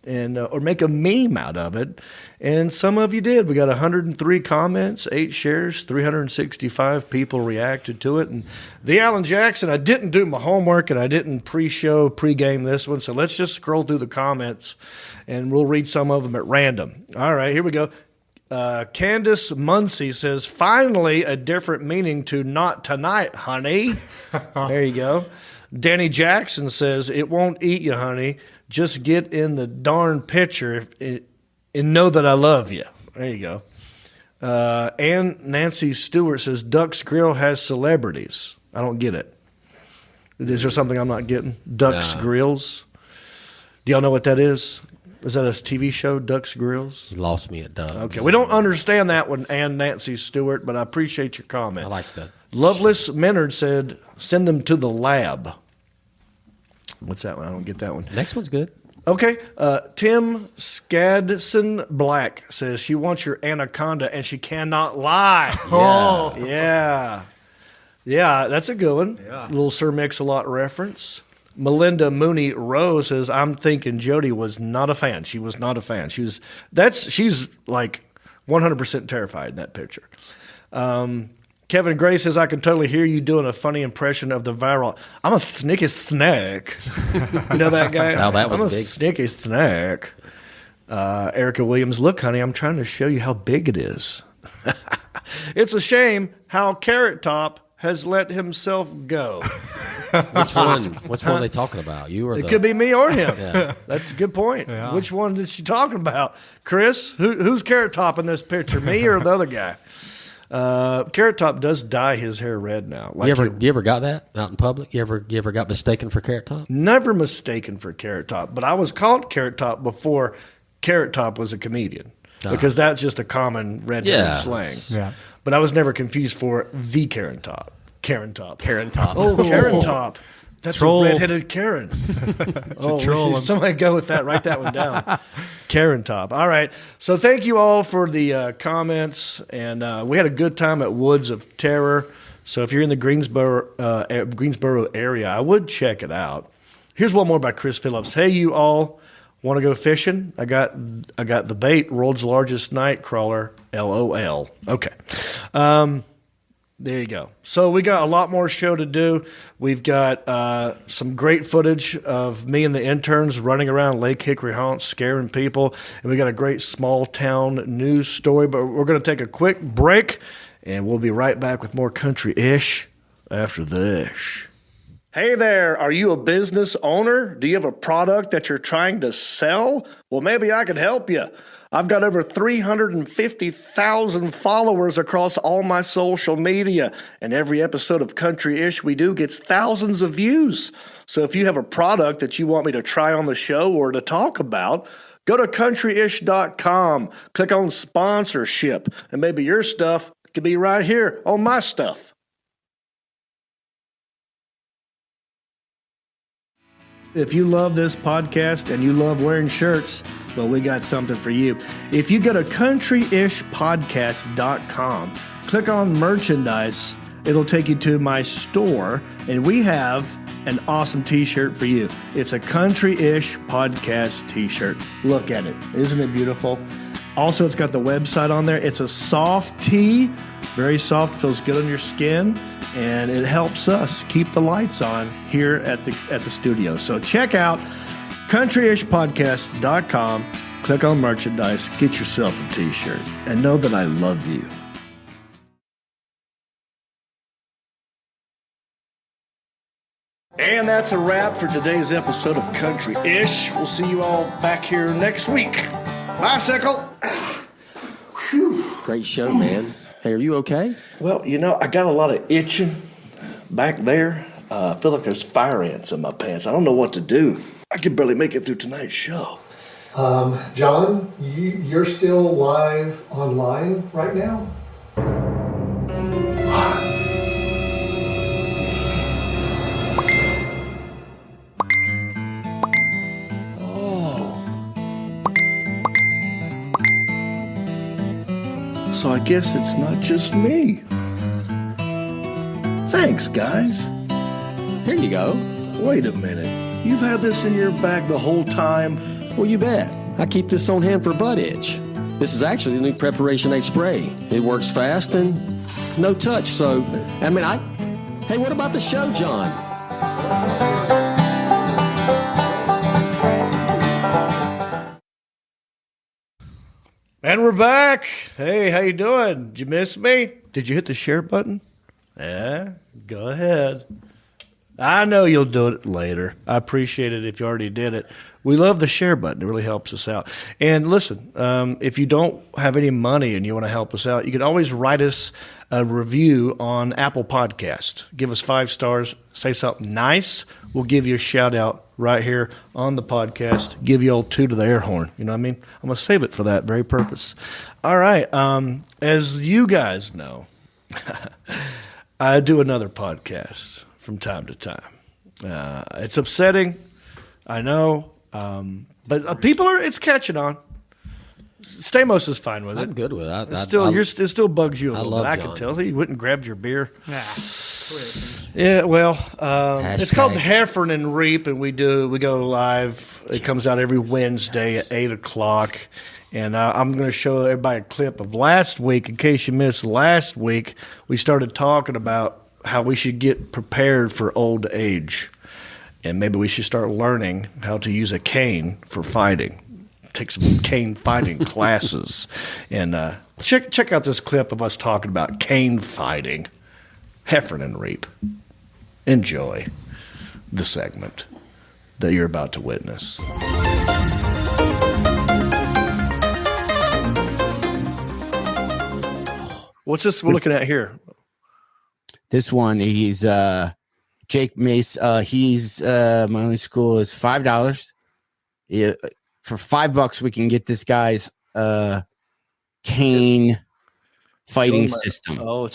and or make a meme out of it. And some of you did. We got 103 comments, 8 shares, 365 people reacted to it. And the Alan Jackson, I didn't do my homework, and I didn't pre-game this one. So let's just scroll through the comments, and we'll read some of them at random. All right, here we go. Candace Muncie says, finally a different meaning to not tonight, honey. There you go. Danny Jackson says, it won't eat you, honey. Just get in the darn picture and know that I love you. There you go. And Nancy Stewart says, Duck's Grill has celebrities. I don't get it. Is there something I'm not getting? Duck's Grills? Do y'all know what that is? Is that a TV show, Duck's Grills? You lost me at Duck's. Okay, we don't understand that one, and Nancy Stewart, but I appreciate your comment. I like that. Loveless Menard said, send them to the lab. What's that one? I don't get that one. Next one's good. Okay, Tim Skadson Black says she wants your anaconda and she cannot lie. Oh, yeah, that's a good one. Yeah. Little Sir Mix-a-Lot reference. Melinda Mooney Rose says, I'm thinking Jodie was not a fan. She was not a fan. She's like 100% terrified in that picture. Kevin Gray says, I can totally hear you doing a funny impression of the viral, I'm a sneaky snake. You know that guy? Wow, that was I'm big. a sneaky snake. Erica Williams, look, honey, I'm trying to show you how big it is. It's a shame how Carrot Top has let himself go. Which one are they talking about? You or It could be me or him. Yeah. That's a good point. Yeah. Which one is she talking about? Chris, who's Carrot Top in this picture, me or the other guy? Carrot Top does dye his hair red now. Like you ever got that out in public? You ever got mistaken for Carrot Top? Never mistaken for Carrot Top, but I was called Carrot Top before Carrot Top was a comedian because that's just a common redhead slang. Yeah. But I was never confused for the Karen Top. Karen Top. Karen Top. Oh, Karen Top. That's Troll. a redheaded Karen. troll him. Somebody go with that. Write that one down. Karen Top. All right. So thank you all for the comments, and we had a good time at Woods of Terror. So if you're in the Greensboro area, I would check it out. Here's one more by Chris Phillips. Hey, you all want to go fishing? I got the bait. World's largest night crawler. LOL. Okay. There you go. So we got a lot more show to do. We've got some great footage of me and the interns running around Lake Hickory Haunts, scaring people. And we got a great small town news story. But we're going to take a quick break, and we'll be right back with more country-ish after this. Hey there, are you a business owner? Do you have a product that you're trying to sell? Well, maybe I could help you. I've got over 350,000 followers across all my social media, and every episode of Country-ish we do gets thousands of views. So if you have a product that you want me to try on the show or to talk about, go to countryish.com, click on sponsorship, and maybe your stuff could be right here on my stuff. If you love this podcast and you love wearing shirts, well, we got something for you. If you go to countryishpodcast.com, click on merchandise, it'll take you to my store, and we have an awesome t-shirt for you. It's a Country-ish podcast t-shirt. Look at it. Isn't it beautiful? Also, it's got the website on there. It's a soft tee, very soft, feels good on your skin, and it helps us keep the lights on here at the studio. So check out countryishpodcast.com, click on merchandise, get yourself a t-shirt, and know that I love you. And that's a wrap for today's episode of Country-ish. We'll see you all back here next week. Bicycle. Great show, man. Hey, are you okay? Well, I got a lot of itching back there. I feel like there's fire ants in my pants. I don't know what to do. I can barely make it through tonight's show. John, you're still live online right now? So I guess it's not just me. Thanks, guys. Here you go. Wait a minute. You've had this in your bag the whole time? Well, you bet. I keep this on hand for butt itch. This is actually the new Preparation 8 spray. It works fast and no touch, so, hey, what about the show, John? And we're back. Hey, how you doing? Did you miss me? Did you hit the share button? Yeah, go ahead. I know you'll do it later. I appreciate it if you already did it. We love the share button. It really helps us out. And listen, if you don't have any money and you want to help us out, you can always write us a review on Apple Podcast. Give us 5 stars. Say something nice. We'll give you a shout out right here on the podcast. Give you old 2 to the air horn. You know what I mean? I'm going to save it for that very purpose. All right. As you guys know, I do another podcast from time to time. It's upsetting, I know, but it's catching on. Stamos is fine with it. I'm good with that. It still bugs you a little bit. I can tell. He wouldn't grab your beer. Yeah, well, it's called the Heifer and Reap, and we go live. It comes out every Wednesday at 8:00. And I'm going to show everybody a clip of last week. In case you missed last week, we started talking about how we should get prepared for old age. And maybe we should start learning how to use a cane for fighting. Take some cane fighting classes. And check out this clip of us talking about cane fighting. Heifer and Reap. Enjoy the segment that you're about to witness. What's this we're looking at here? This one, he's Jake Mace. He's my only school is $5. Yeah, for $5, we can get this guy's cane fighting system. Oh,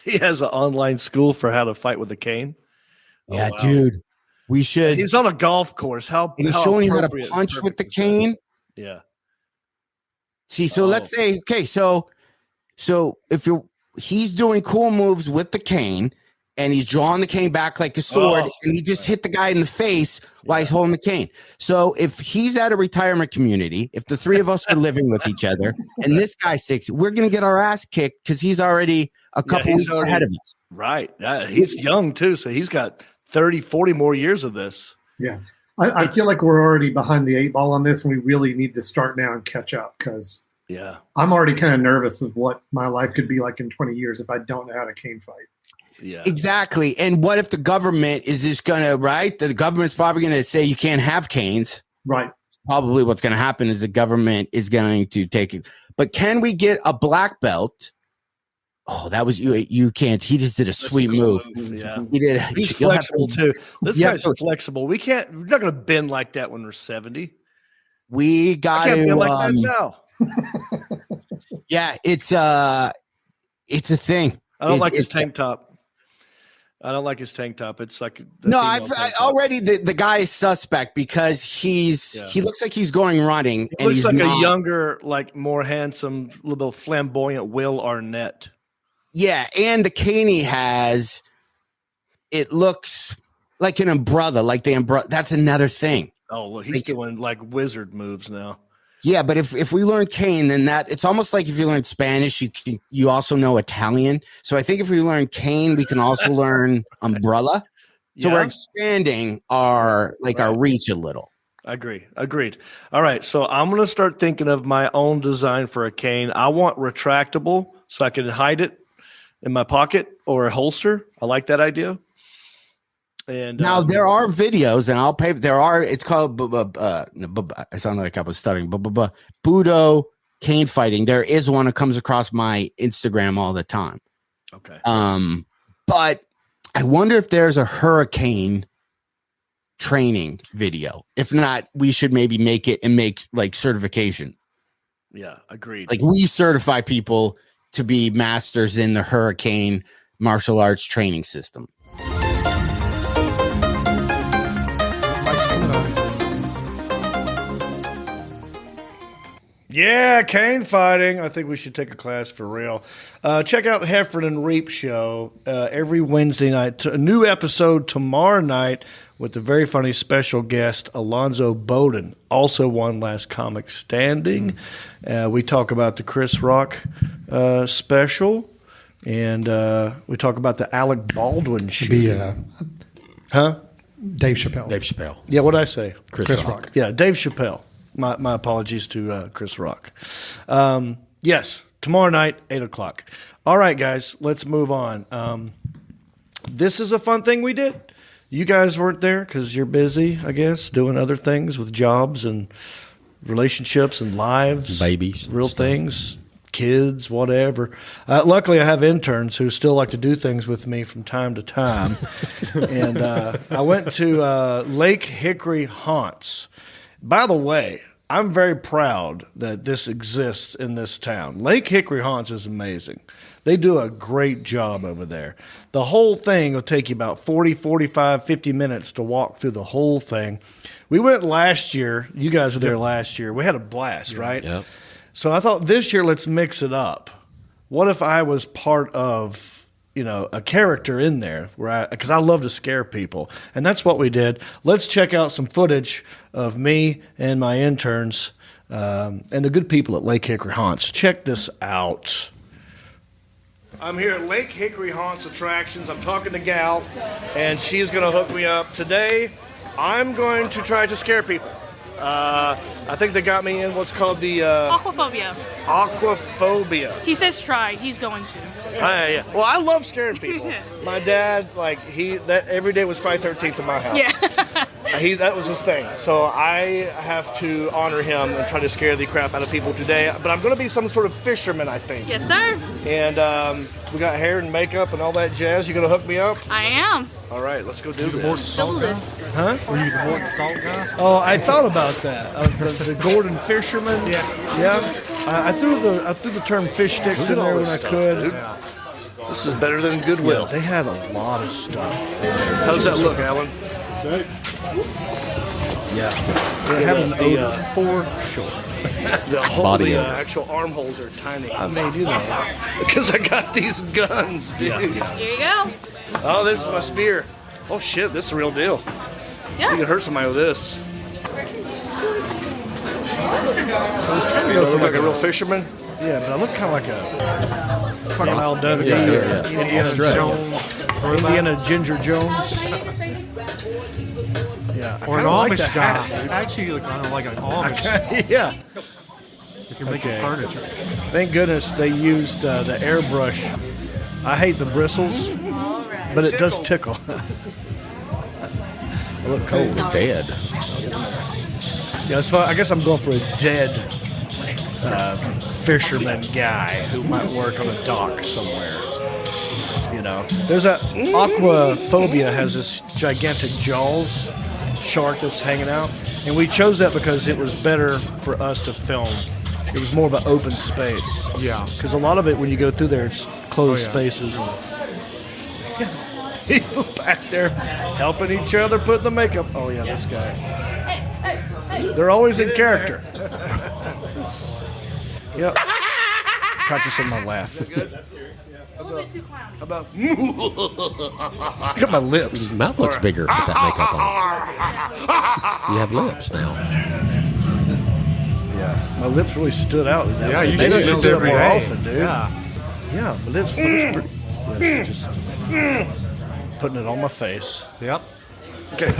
he has an online school for how to fight with a cane. Yeah, wow. Dude, we should. He's on a golf course. He's showing how to punch with the cane. Yeah. See, so let's say, okay, so if he's doing cool moves with the cane and he's drawing the cane back like a sword and he just hit the guy in the face while he's holding the cane. So if he's at a retirement community, if the 3 of us are living with each other and this guy's 60, we're going to get our ass kicked because he's already a couple weeks ahead of us. Right. He's young too. So he's got 30, 40 more years of this. Yeah. I feel like we're already behind the 8 ball on this and we really need to start now and catch up because I'm already kind of nervous of what my life could be like in 20 years if I don't know how to cane fight. Yeah, exactly. And what if the government is just going to, right? The government's probably going to say you can't have canes. Right. Probably what's going to happen is the government is going to take it. But can we get a black belt? Oh, that was you can't. He just did a sweet move. Yeah. He did. He's flexible too. This guy's flexible. We're not going to bend like that when we're 70. We got to bend like that now. Yeah, it's a thing. I don't like his tank top. I don't like his tank top. It's like I already the guy is suspect because he looks like he's going running. He looks like a younger, like more handsome, little flamboyant Will Arnett. Yeah, and the cane he has, it looks like an umbrella, like the umbrella. That's another thing. Oh, look, he's doing like wizard moves now. Yeah, but if we learn cane, then it's almost like if you learn Spanish, you also know Italian. So I think if we learn cane, we can also learn umbrella. So we're expanding our reach a little. Agreed. All right, so I'm going to start thinking of my own design for a cane. I want retractable so I can hide it in my pocket or a holster. I like that idea. And now there are videos, and I'll pay. It's called. I sound like I was stuttering. Budo cane fighting. There is one that comes across my Instagram all the time. Okay. But I wonder if there's a hurricane training video. If not, we should maybe make it and make like certification. Yeah, agreed. Like we certify people to be masters in the hurricane martial arts training system. Yeah, cane fighting. I think we should take a class for real. Check out Heffron and Reap Show every Wednesday night. A new episode tomorrow night with the very funny special guest, Alonzo Bowden, also one last comic standing. We talk about the Chris Rock special, and we talk about the Alec Baldwin show. Huh? Dave Chappelle. Dave Chappelle. Yeah, what'd I say? Chris Rock. Yeah, Dave Chappelle. My apologies to Chris Rock. Yes, tomorrow night, 8 o'clock. All right, guys, let's move on. This is a fun thing we did. You guys weren't there because you're busy, I guess, doing other things with jobs and relationships and lives. Babies. Real things, kids, whatever. Luckily, I have interns who still like to do things with me from time to time. And I went to Lake Hickory Haunts. By the way, I'm very proud that this exists in this town. Lake Hickory Haunts is amazing. They do a great job over there. The whole thing will take you about 40, 45, 50 minutes to walk through the whole thing. We went last year. You guys were there last year. We had a blast, right? Yep. So I thought this year, let's mix it up. What if I was part of, a character in there, because I love to scare people. And that's what we did. Let's check out some footage of me and my interns and the good people at Lake Hickory Haunts. Check this out. I'm here at Lake Hickory Haunts Attractions. I'm talking to Gal, and she's going to hook me up. Today, I'm going to try to scare people. I think they got me in what's called the... Aquaphobia. Aquaphobia. He says try. He's going to. Yeah. Well, I love scaring people. My dad, every day was Friday 13th in my house. Yeah. That was his thing. So I have to honor him and try to scare the crap out of people today. But I'm going to be some sort of fisherman, I think. Yes, sir. And we got hair and makeup and all that jazz. You going to hook me up? I am. All right, let's go do The Morton Salt guy? Huh? Were you the Morton Salt guy? Oh, I thought about that. The Gordon Fisherman. Yeah. I threw the term fish sticks in there when I could. Yeah. This is better than Goodwill. Yeah, they had a lot of stuff. How does that look, Alan? Yeah. They have an odor for sure. The actual armholes are tiny. I mean, because I got these guns, dude. Here you go. Oh, this is my spear. Oh, shit, this is the real deal. Yeah. You can hurt somebody with this. I was trying to go for like a real fisherman. Yeah, but I look kind of like a crocodile Dundee or Indiana Jones. Indiana Ginger Jones. Yeah, Or an Amish guy. Actually, you look kind of like an Amish. Yeah. You can make furniture. Thank goodness they used the airbrush. I hate the bristles, but it does tickle. I look cold. Dead. Yeah, so I guess I'm going for a dead fisherman guy who might work on a dock somewhere. There's Aquaphobia has this gigantic jaws shark that's hanging out, and we chose that because it was better for us to film. It was more of an open space. Yeah. Because a lot of it, when you go through there, it's closed spaces. And people back there helping each other put the makeup. Oh, yeah, this guy. They're always in character. Yep. Practicing my laugh. A little bit too clowny. About look at my lips. Your mouth looks bigger with that makeup on. You have lips now. Yeah, my lips really stood out. Yeah, you Maybe I should should do do it every more day. often, dude. Yeah, my lips pretty. Just putting it on my face. Yep. Okay,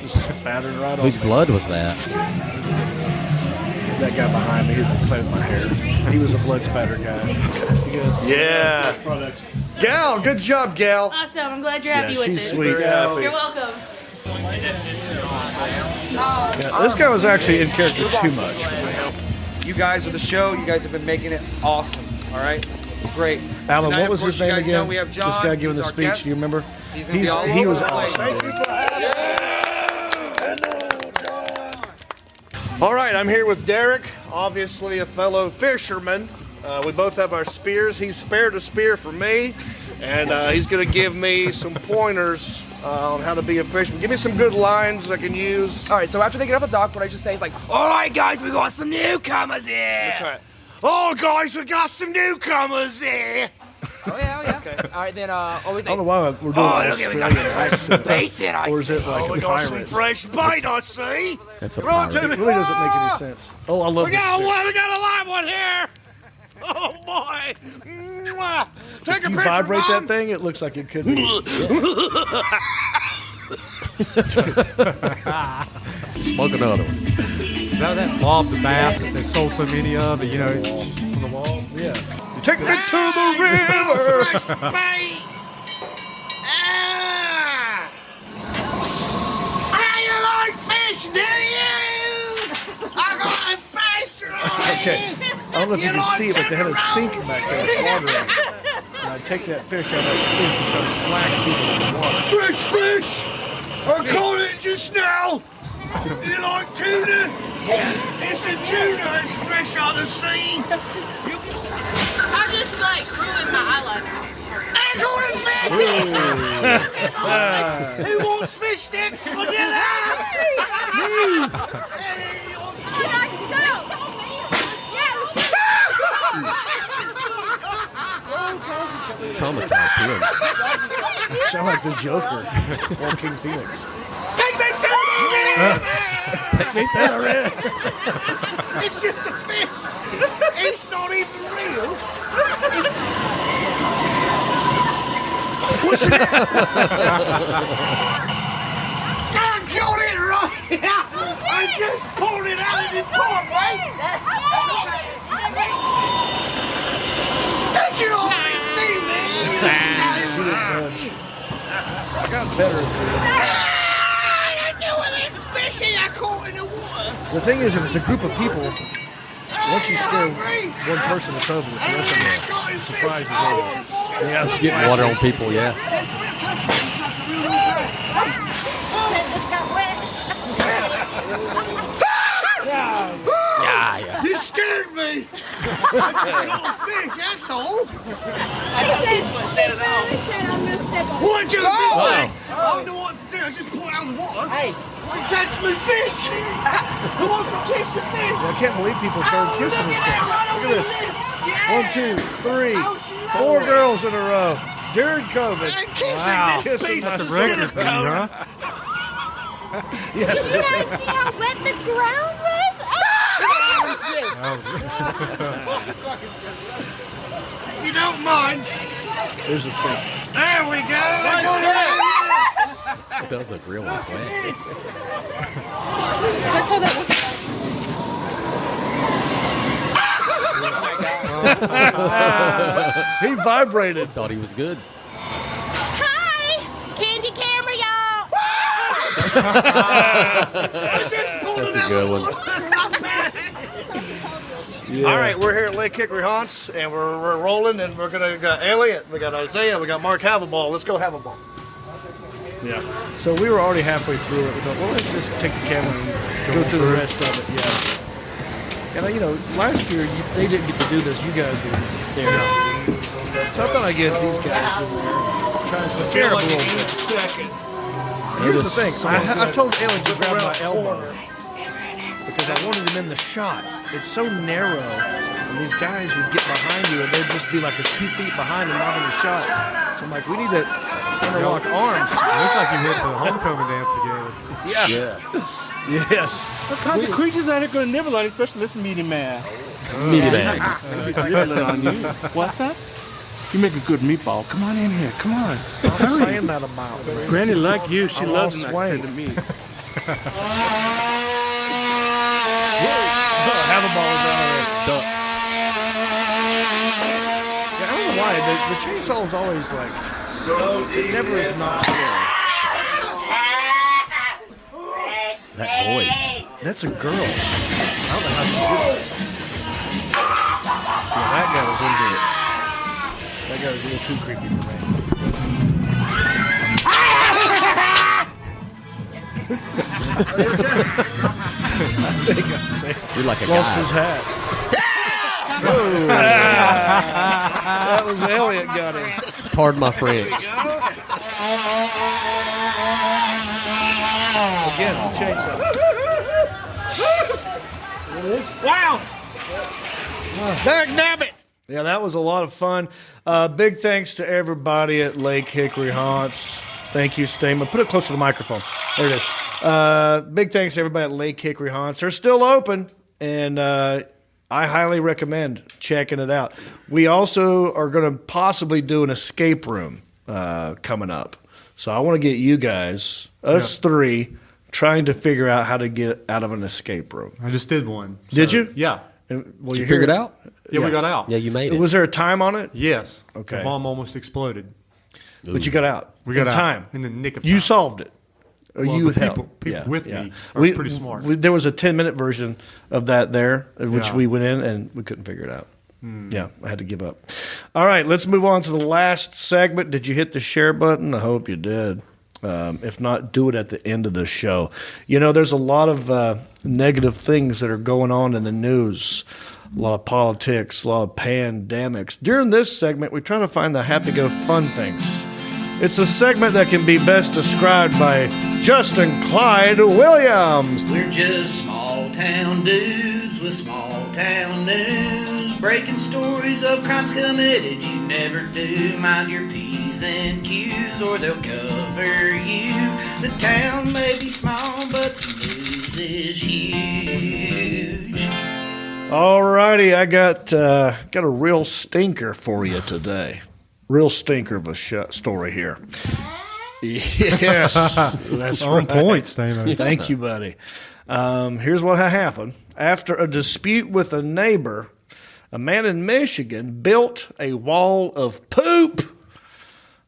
just spattered right on. Whose blood was that? That guy behind me who played my hair. He was a blood spatter guy. Yeah. Gal, good job, Gal. Awesome. I'm glad you're happy with she's it. sweet. You're welcome. Yeah, this guy was actually in character too much. You guys are the show. You guys have been making it awesome. All right, it's great. Alan, Tonight, what was of course, his name you guys again? know we have John. This guy giving He's the our speech. guest. Do you remember? He's gonna be all He over was the place. awesome. All right, I'm here with Derek, obviously a fellow fisherman. We both have our spears. He spared a spear for me, and he's going to give me some pointers on how to be a fisherman. Give me some good lines I can use. All right, so after they get off the dock, what I should say is like, all right, guys, we got some newcomers here. Let's try it. Oh, guys, we got some newcomers here. Oh, yeah. Okay. All right, then, always I don't know why we're doing Australian accent. baited, I Or is it see. like we a got pirate? some Fresh bait, I see. That's a Throw it to pirate. me. It really doesn't make any sense. Oh, I love We this got fish. one. We got a live one here. Oh boy! Mwah. Take If a you picture, vibrate Mom. that thing, it looks like it could be. Smoke another one. Is that Bob the Bass that they sold so many of? You know, on the wall. Yes. Take me to the river. Fresh bait. Ah. How you like fish, do you? I got a fish right. Okay. I don't know if you can see it, but they had a sink back there with water in it. And I'd take that fish out of that sink and try to splash people with the water. Fresh fish. I caught it just now. You like tuna? It's a tuna. It's fresh out of the sea. You can... I just like ruined my eyelash. I caught a fish. Who wants fish sticks? Look at that. Traumatized him. Sound like the Joker or King Phoenix. Take me to the river. Take me to the river. It's just a fish. It's not even real. What's it? I got it right. I just pulled it out of the pond, right? Did you only see me? I got better as we went. I caught in the water. The thing is, if it's a group of people, once you scare one person, it's over. The rest of the surprise is over. Yeah, Just getting water on people, yeah. Yeah. You scared me. I just caught a fish, that's all. What you do? I don't know what to do. I just pulled out of the water. Hey, that's my fish. Who wants to kiss the fish? I can't believe people started kissing this thing. Look at this. 1, 2, 3, 4 girls in a row during COVID. Wow. Kissing That's this a record for you, huh? Yes, it is. See how wet the ground was? If you don't mind. There's a sink. There we go. It does look real this way. He vibrated. Thought he was good. Hi! Candy camera, y'all! That's a good one. Yeah. All right, we're here at Lake Hickory Haunts, and we're rolling, and we're gonna got Elliot, we got Isaiah, we got Mark. Have a ball. Let's go have a ball. Yeah. So we were already halfway through it. We thought, well, let's just take the camera and go through the rest of it. Yeah. And you know, last year they didn't get to do this. You guys were there. So I thought I'd get these guys and try and scare them a little bit. Here's the thing. I told Elliot to grab my elbow because I wanted him in the shot. It's so narrow, and these guys would get behind you, and they'd just be like 2 feet behind and not in the shot. So I'm like, we need to interlock arms. It looked like you hit the homecoming dance together. Yeah. Yes. What kinds of creatures are there going to nibble on, especially this meaty man? Meaty bag. Nibbling on you. What's that? You make a good meatball. Come on in here. Come on. Stop saying that about me. Granny like you. She I'm loves all nice swaying. tender meat. Have a ball is Duck. Yeah, I don't know why. The chainsaw is always like, it never is not scary. That voice. That's a girl. I don't know how she did it. Yeah, that guy was into it. That guy was a little too creepy for me. You're like a Lost guy. his hat. That was Elliot got him. Pardon my French. Wow! Damn it! Yeah, that was a lot of fun. Big thanks to everybody at Lake Hickory Haunts. Thank you, Stama. Put it close to the microphone. There it is. Big thanks to everybody at Lake Hickory Haunts. They're still open, and I highly recommend checking it out. We also are going to possibly do an escape room coming up. So I want to get you guys, us three, trying to figure out how to get out of an escape room. I just did one. Did you? Yeah. Did you figure it out? Yeah, we got out. Yeah, you made it. Was there a time on it? Yes. Okay. The bomb almost exploded. But you got out. We got in out time. in the nick of time. You solved it. Or Well, you the with help. people with me are pretty smart. There was a 10-minute version of that there, which Yeah. we went in and we couldn't figure it out. Yeah, I had to give up. All right, let's move on to the last segment. Did you hit the share button? I hope you did. If not, do it at the end of the show. You know, there's a lot of negative things that are going on in the news. A lot of politics, a lot of pandemics. During this segment, we try to find the happy-go-fun things. It's a segment that can be best described by Justin Clyde Williams. We're just small-town dudes with small-town news, breaking stories of crimes committed you never do. Mind your P's and Q's or they'll cover you. The town may be small, but the news is huge. All righty, I got a real stinker for you today. Real stinker of a story here. Yes, that's On right. point, Stamos. Thank you, buddy. Here's what happened. After a dispute with a neighbor, a man in Michigan built a wall of poop.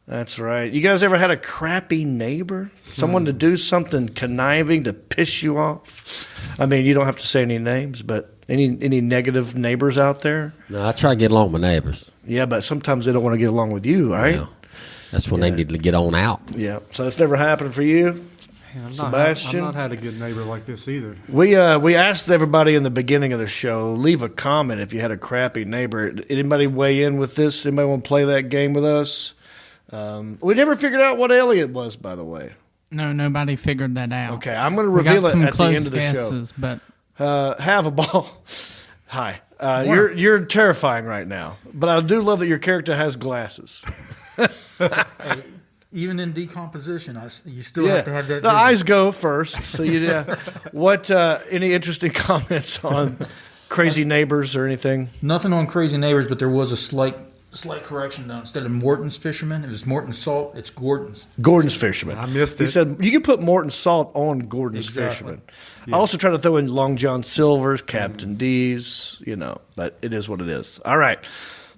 That's right. You guys ever had a crappy neighbor? Someone to do something conniving to piss you off? I mean, you don't have to say any names, but any negative neighbors out there? No, I try to get along with neighbors. Yeah, but sometimes they don't want to get along with you, right? Yeah. That's when they need to get on out. Yeah. So that's never happened for you, Sebastian? I've not had a good neighbor like this either. We asked everybody in the beginning of the show, leave a comment if you had a crappy neighbor. Anybody weigh in with this? Anybody want to play that game with us? We never figured out what Elliot was, by the way. No, nobody figured that out. Okay, I'm going to We got reveal it some at the end close of the guesses, show. but Have a ball. Hi. You're terrifying right now, but I do love that your character has glasses. Even in decomposition, you still have to have that. The eyes go first. So what? Any interesting comments on crazy neighbors or anything? Nothing on crazy neighbors, but there was a slight correction though. Instead of Morton's Fisherman, it was Morton Salt. It's Gordon's. Gordon's Fisherman. I missed it. He said you can put Morton Salt on Gordon's Fisherman. I also try to throw in Long John Silver's, Captain D's, but it is what it is. All right.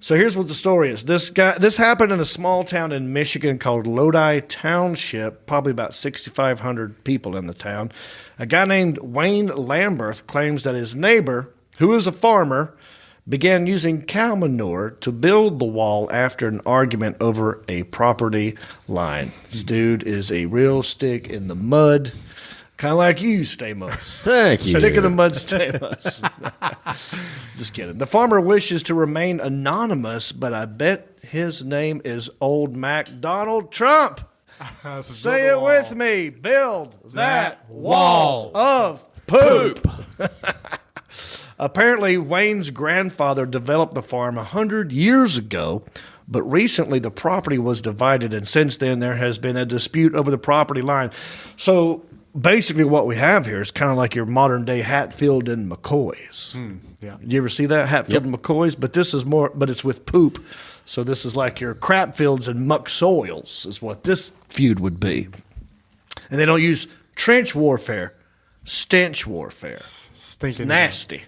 So here's what the story is. This happened in a small town in Michigan called Lodi Township, probably about 6,500 people in the town. A guy named Wayne Lamberth claims that his neighbor, who is a farmer, began using cow manure to build the wall after an argument over a property line. This dude is a real stick in the mud. Kind of like you, Stamos. Thank you. Stick in the mud, Stamos. Just kidding. The farmer wishes to remain anonymous, but I bet his name is Old Mac Donald Trump. Say it with me. Build that wall of poop. Apparently, Wayne's grandfather developed the farm 100 years ago, but recently the property was divided, and since then there has been a dispute over the property line. So basically what we have here is kind of like your modern-day Hatfield and McCoys. Yeah. Did you ever see that, Hatfield and McCoys? But this is more, but it's with poop. So this is like your Crapfields and Muck Soils is what this feud would be. And they don't use trench warfare, stench warfare. It's nasty.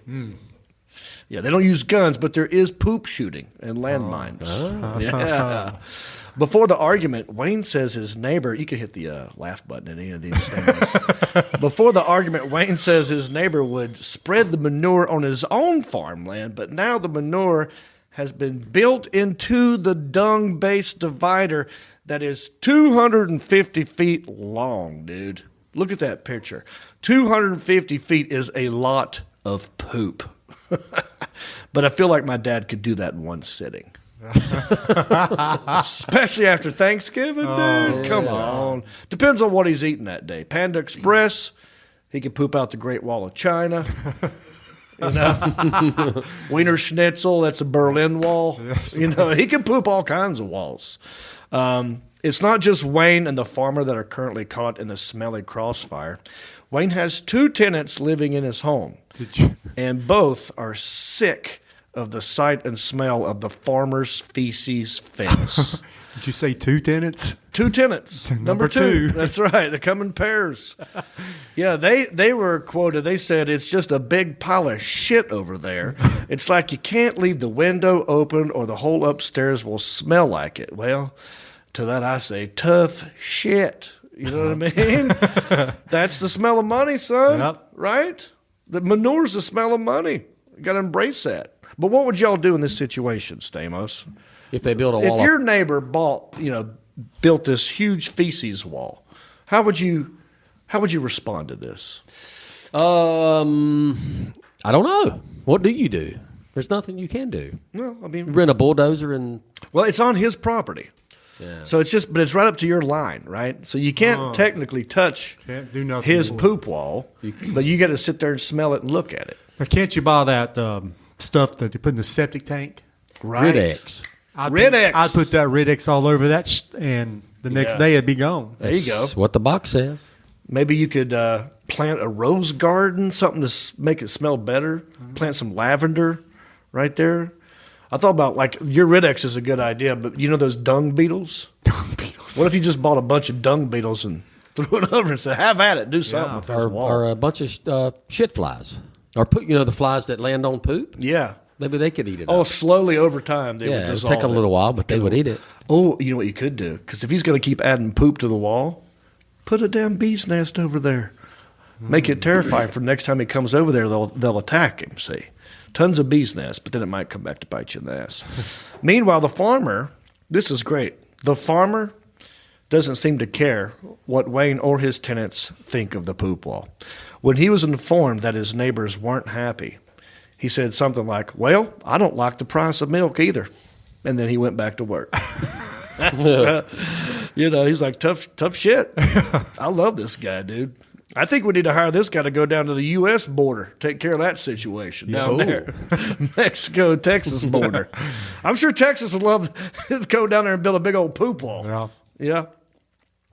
Yeah, they don't use guns, but there is poop shooting and landmines. Yeah. Before the argument, Wayne says his neighbor, you can hit the laugh button at any of these things. Before the argument, Wayne says his neighbor would spread the manure on his own farmland, but now the manure has been built into the dung-based divider that is 250 feet long, dude. Look at that picture. 250 feet is a lot of poop. But I feel like my dad could do that in one sitting. Especially after Thanksgiving, dude. Come on. Depends on what he's eating that day. Panda Express, he can poop out the Great Wall of China. You know? Wiener Schnitzel, that's a Berlin Wall. Yes. You know, he can poop all kinds of walls. It's not just Wayne and the farmer that are currently caught in the smelly crossfire. Wayne has 2 tenants living in his home, and both are sick of the sight and smell of the farmer's feces fence. Did you say 2 tenants? 2 tenants. Number 2. That's right. They come in pairs. Yeah, they were quoted. They said, it's just a big pile of shit over there. It's like you can't leave the window open or the whole upstairs will smell like it. Well, to that I say, tough shit. You know what I mean? That's the smell of money, son. Yep. Right? The manure's the smell of money. You got to embrace that. But what would y'all do in this situation, Stamos? If they build a wall, if your neighbor built this huge feces wall, how would you respond to this? I don't know. What do you do? There's nothing you can do. Well, I mean, rent a bulldozer and. Well, it's on his property. Yeah. So but it's right up to your line, right? So you can't technically touch his poop wall, but you got to sit there and smell it and look at it. Now, can't you buy that stuff that you put in the septic tank? Right. Rid-X. I'd put that Rid-X all over that, and the next day it'd be gone. There you go. That's what the box says. Maybe you could plant a rose garden, something to make it smell better. Plant some lavender right there. I thought about, like, your Rid-X is a good idea, but you know those dung beetles? Dung beetles. What if you just bought a bunch of dung beetles and threw it over and said, have at it, do something with this wall? Or a bunch of shit flies. Or the flies that land on poop? Yeah. Maybe they could eat it. Oh, slowly over time they would dissolve. It would take a little while, but they would eat it. Oh, you know what you could do? Because if he's going to keep adding poop to the wall, put a damn bee's nest over there. Make it terrifying for the next time he comes over there, they'll attack him, see. Tons of bees' nests, but then it might come back to bite you in the ass. Meanwhile, the farmer, this is great. The farmer doesn't seem to care what Wayne or his tenants think of the poop wall. When he was informed that his neighbors weren't happy, he said something like, well, I don't like the price of milk either. And then he went back to work. He's like, tough shit. I love this guy, dude. I think we need to hire this guy to go down to the U.S. border, take care of that situation down there. Mexico-Texas border. I'm sure Texas would love to go down there and build a big old poop wall. Yeah.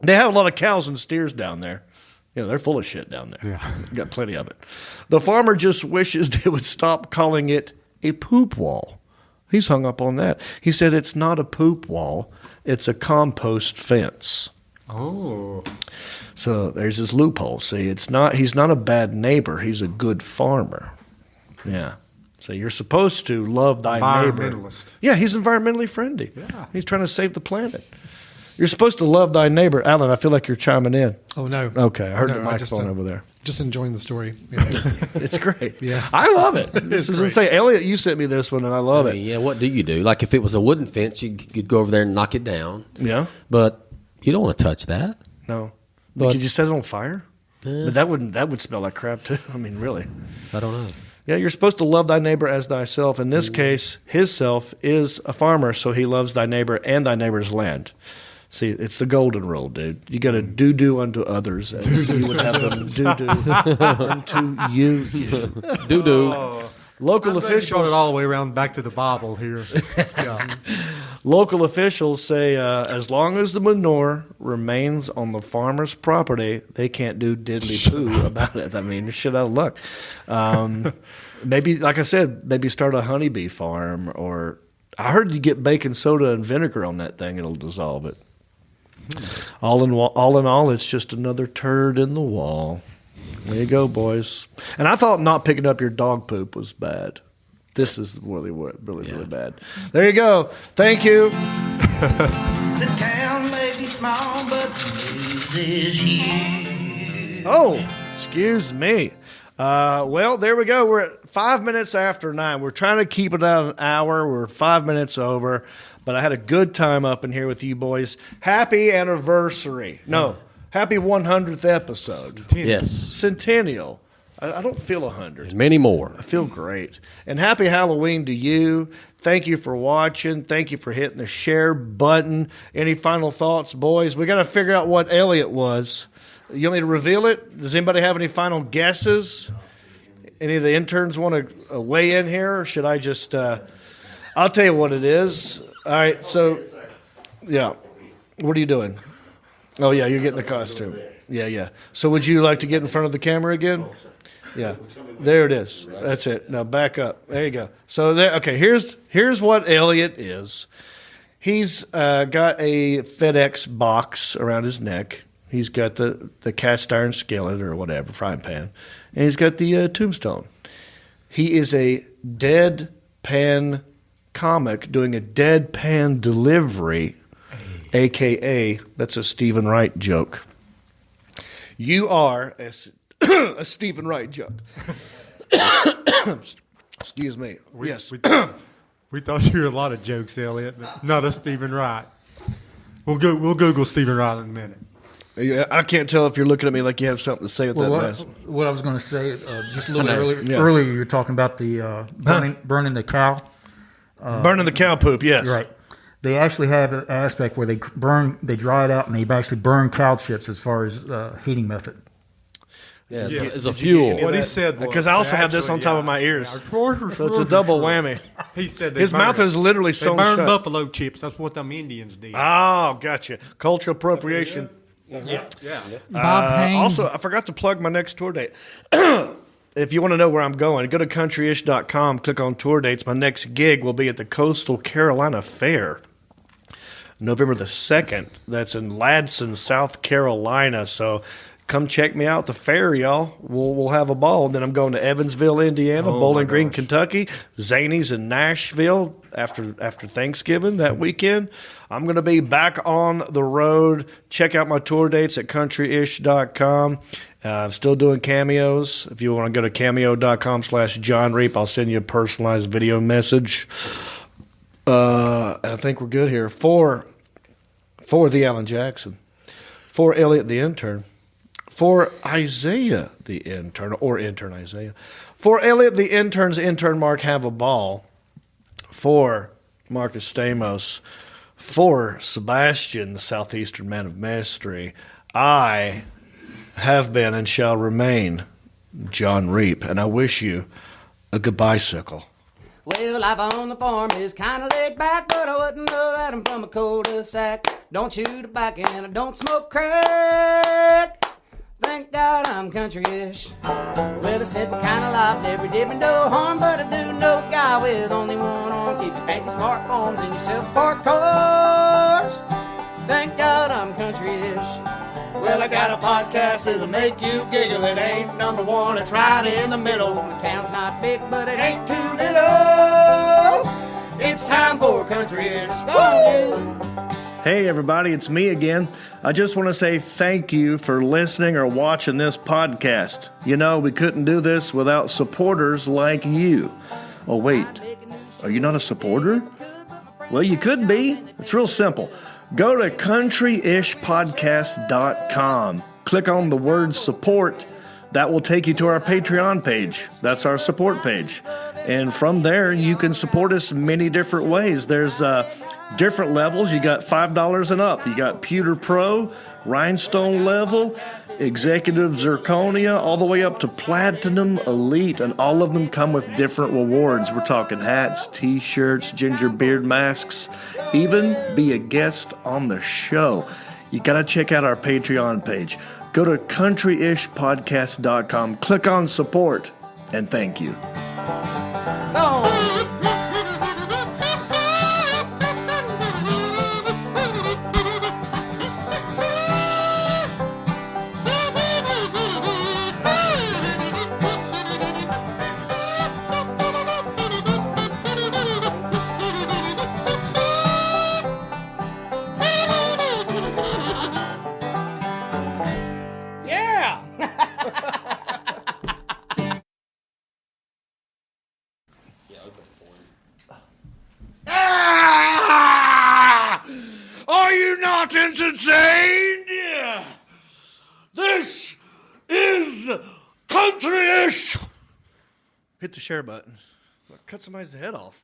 They have a lot of cows and steers down there. They're full of shit down there. Yeah. Got plenty of it. The farmer just wishes they would stop calling it a poop wall. He's hung up on that. He said it's not a poop wall. It's a compost fence. Oh. So there's his loophole. See, he's not a bad neighbor. He's a good farmer. Yeah. So you're supposed to love thy neighbor. Environmentalist. Yeah, he's environmentally friendly. Yeah. He's trying to save the planet. You're supposed to love thy neighbor. Alan, I feel like you're chiming in. Oh, no. Okay, I heard the microphone over there. Just enjoying the story. Yeah. It's great. Yeah. I love it. This is insane. Elliot, you sent me this one, and I love it. Yeah, what do you do? Like if it was a wooden fence, you could go over there and knock it down. Yeah. But you don't want to touch that. No. But could you set it on fire? But that would smell like crap, too. I mean, really. I don't know. Yeah, you're supposed to love thy neighbor as thyself. In this case, his self is a farmer, so he loves thy neighbor and thy neighbor's land. See, it's the golden rule, dude. You got to do unto others as you would have them do unto you. Do. Local officials brought it all the way around back to the Bible here. Yeah. Local officials say as long as the manure remains on the farmer's property, they can't do diddly poo about it. I mean, shit out of luck. Maybe, like I said, maybe start a honeybee farm, or I heard you get baking soda and vinegar on that thing, it'll dissolve it. All in all, it's just another turd in the wall. There you go, boys. And I thought not picking up your dog poop was bad. This is really bad. There you go. Thank you. The town may be small, but the news is huge. Oh, excuse me. Well, there we go. We're at 5 minutes after 9. We're trying to keep it at an hour. We're 5 minutes over. But I had a good time up in here with you boys. Happy anniversary. No, happy 100th episode. Yes. Centennial. I don't feel 100. Many more. I feel great. And happy Halloween to you. Thank you for watching. Thank you for hitting the share button. Any final thoughts, boys? We got to figure out what Elliot was. You want me to reveal it? Does anybody have any final guesses? any of the interns want to weigh in here, or should I just? I'll tell you what it is. All right, so yeah, what are you doing? Oh yeah, you're getting the costume. Yeah. So would you like to get in front of the camera again? Yeah, there it is. That's it. Now back up. There you go. So there. Okay, here's what Elliot is. He's got a FedEx box around his neck. He's got the cast iron skillet or whatever, frying pan. And he's got the tombstone. He is a deadpan comic doing a deadpan delivery, a.k.a. that's a Stephen Wright joke. You are a Stephen Wright joke. Excuse me. Yes. We thought you were a lot of jokes, Elliot, but not a Stephen Wright. We'll Google Stephen Wright in a minute. Yeah, I can't tell if you're looking at me like you have something to say with that mess. What I was going to say, just a little earlier, you were talking about the burning the cow. Burning the cow poop, yes. Right. They actually have an aspect where they dry it out, and they actually burn cow chips as far as heating method. Yeah, it's a fuel. What he said was, because I also have this on top of my ears, so it's a double whammy. He said his mouth is literally sewn shut. They burn shut. buffalo chips. That's what them Indians did. Oh, gotcha. Cultural appropriation. Yeah. Bob Haynes. Also, I forgot to plug my next tour date. If you want to know where I'm going, go to countryish.com, click on tour dates. My next gig will be at the Coastal Carolina Fair, November the 2nd. That's in Ladson, South Carolina. So come check me out at the fair, y'all. We'll have a ball. And then I'm going to Evansville, Indiana, Bowling Green, Kentucky, Zanies in Nashville after Thanksgiving that weekend. I'm going to be back on the road. Check out my tour dates at countryish.com. I'm still doing cameos. If you want to go to cameo.com/John Reap, I'll send you a personalized video message. I think we're good here. For the Alan Jackson. For Elliot the intern. For Isaiah the intern, or intern Isaiah. For Elliot the intern's intern Mark Have a Ball. For Marcus Stamos. For Sebastian, the Southeastern Man of Mystery. I have been and shall remain John Reap, and I wish you a good bicycle. Well, life on the farm is kind of laid back, but I wouldn't know that I'm from a cul-de-sac. Don't chew tobacco and I don't smoke crack. Thank God I'm country-ish. Well, it's simple kind of life, never did me no harm, but I do know a guy with only one arm. Keep your fancy smartphones and your self-parked cars. Thank God I'm country-ish. Well, I got a podcast that'll make you giggle. It ain't number one, it's right in the middle. The town's not big, but it ain't too little. It's time for country-ish. Hey everybody, it's me again. I just want to say thank you for listening or watching this podcast. You know, we couldn't do this without supporters like you. Oh wait, are you not a supporter? Well, you could be. It's real simple. Go to countryishpodcast.com. Click on the word support. That will take you to our Patreon page. That's our support page. And from there, you can support us many different ways. There's different levels. You got $5 and up. You got Pewter Pro, Rhinestone level, Executive Zirconia, all the way up to Platinum Elite, and all of them come with different rewards. We're talking hats, t-shirts, ginger beard masks, even be a guest on the show. You got to check out our Patreon page. Go to countryishpodcast.com, click on support, and thank you. Are you not entertained? Yeah. This is country-ish. Hit the share button. Cut somebody's head off.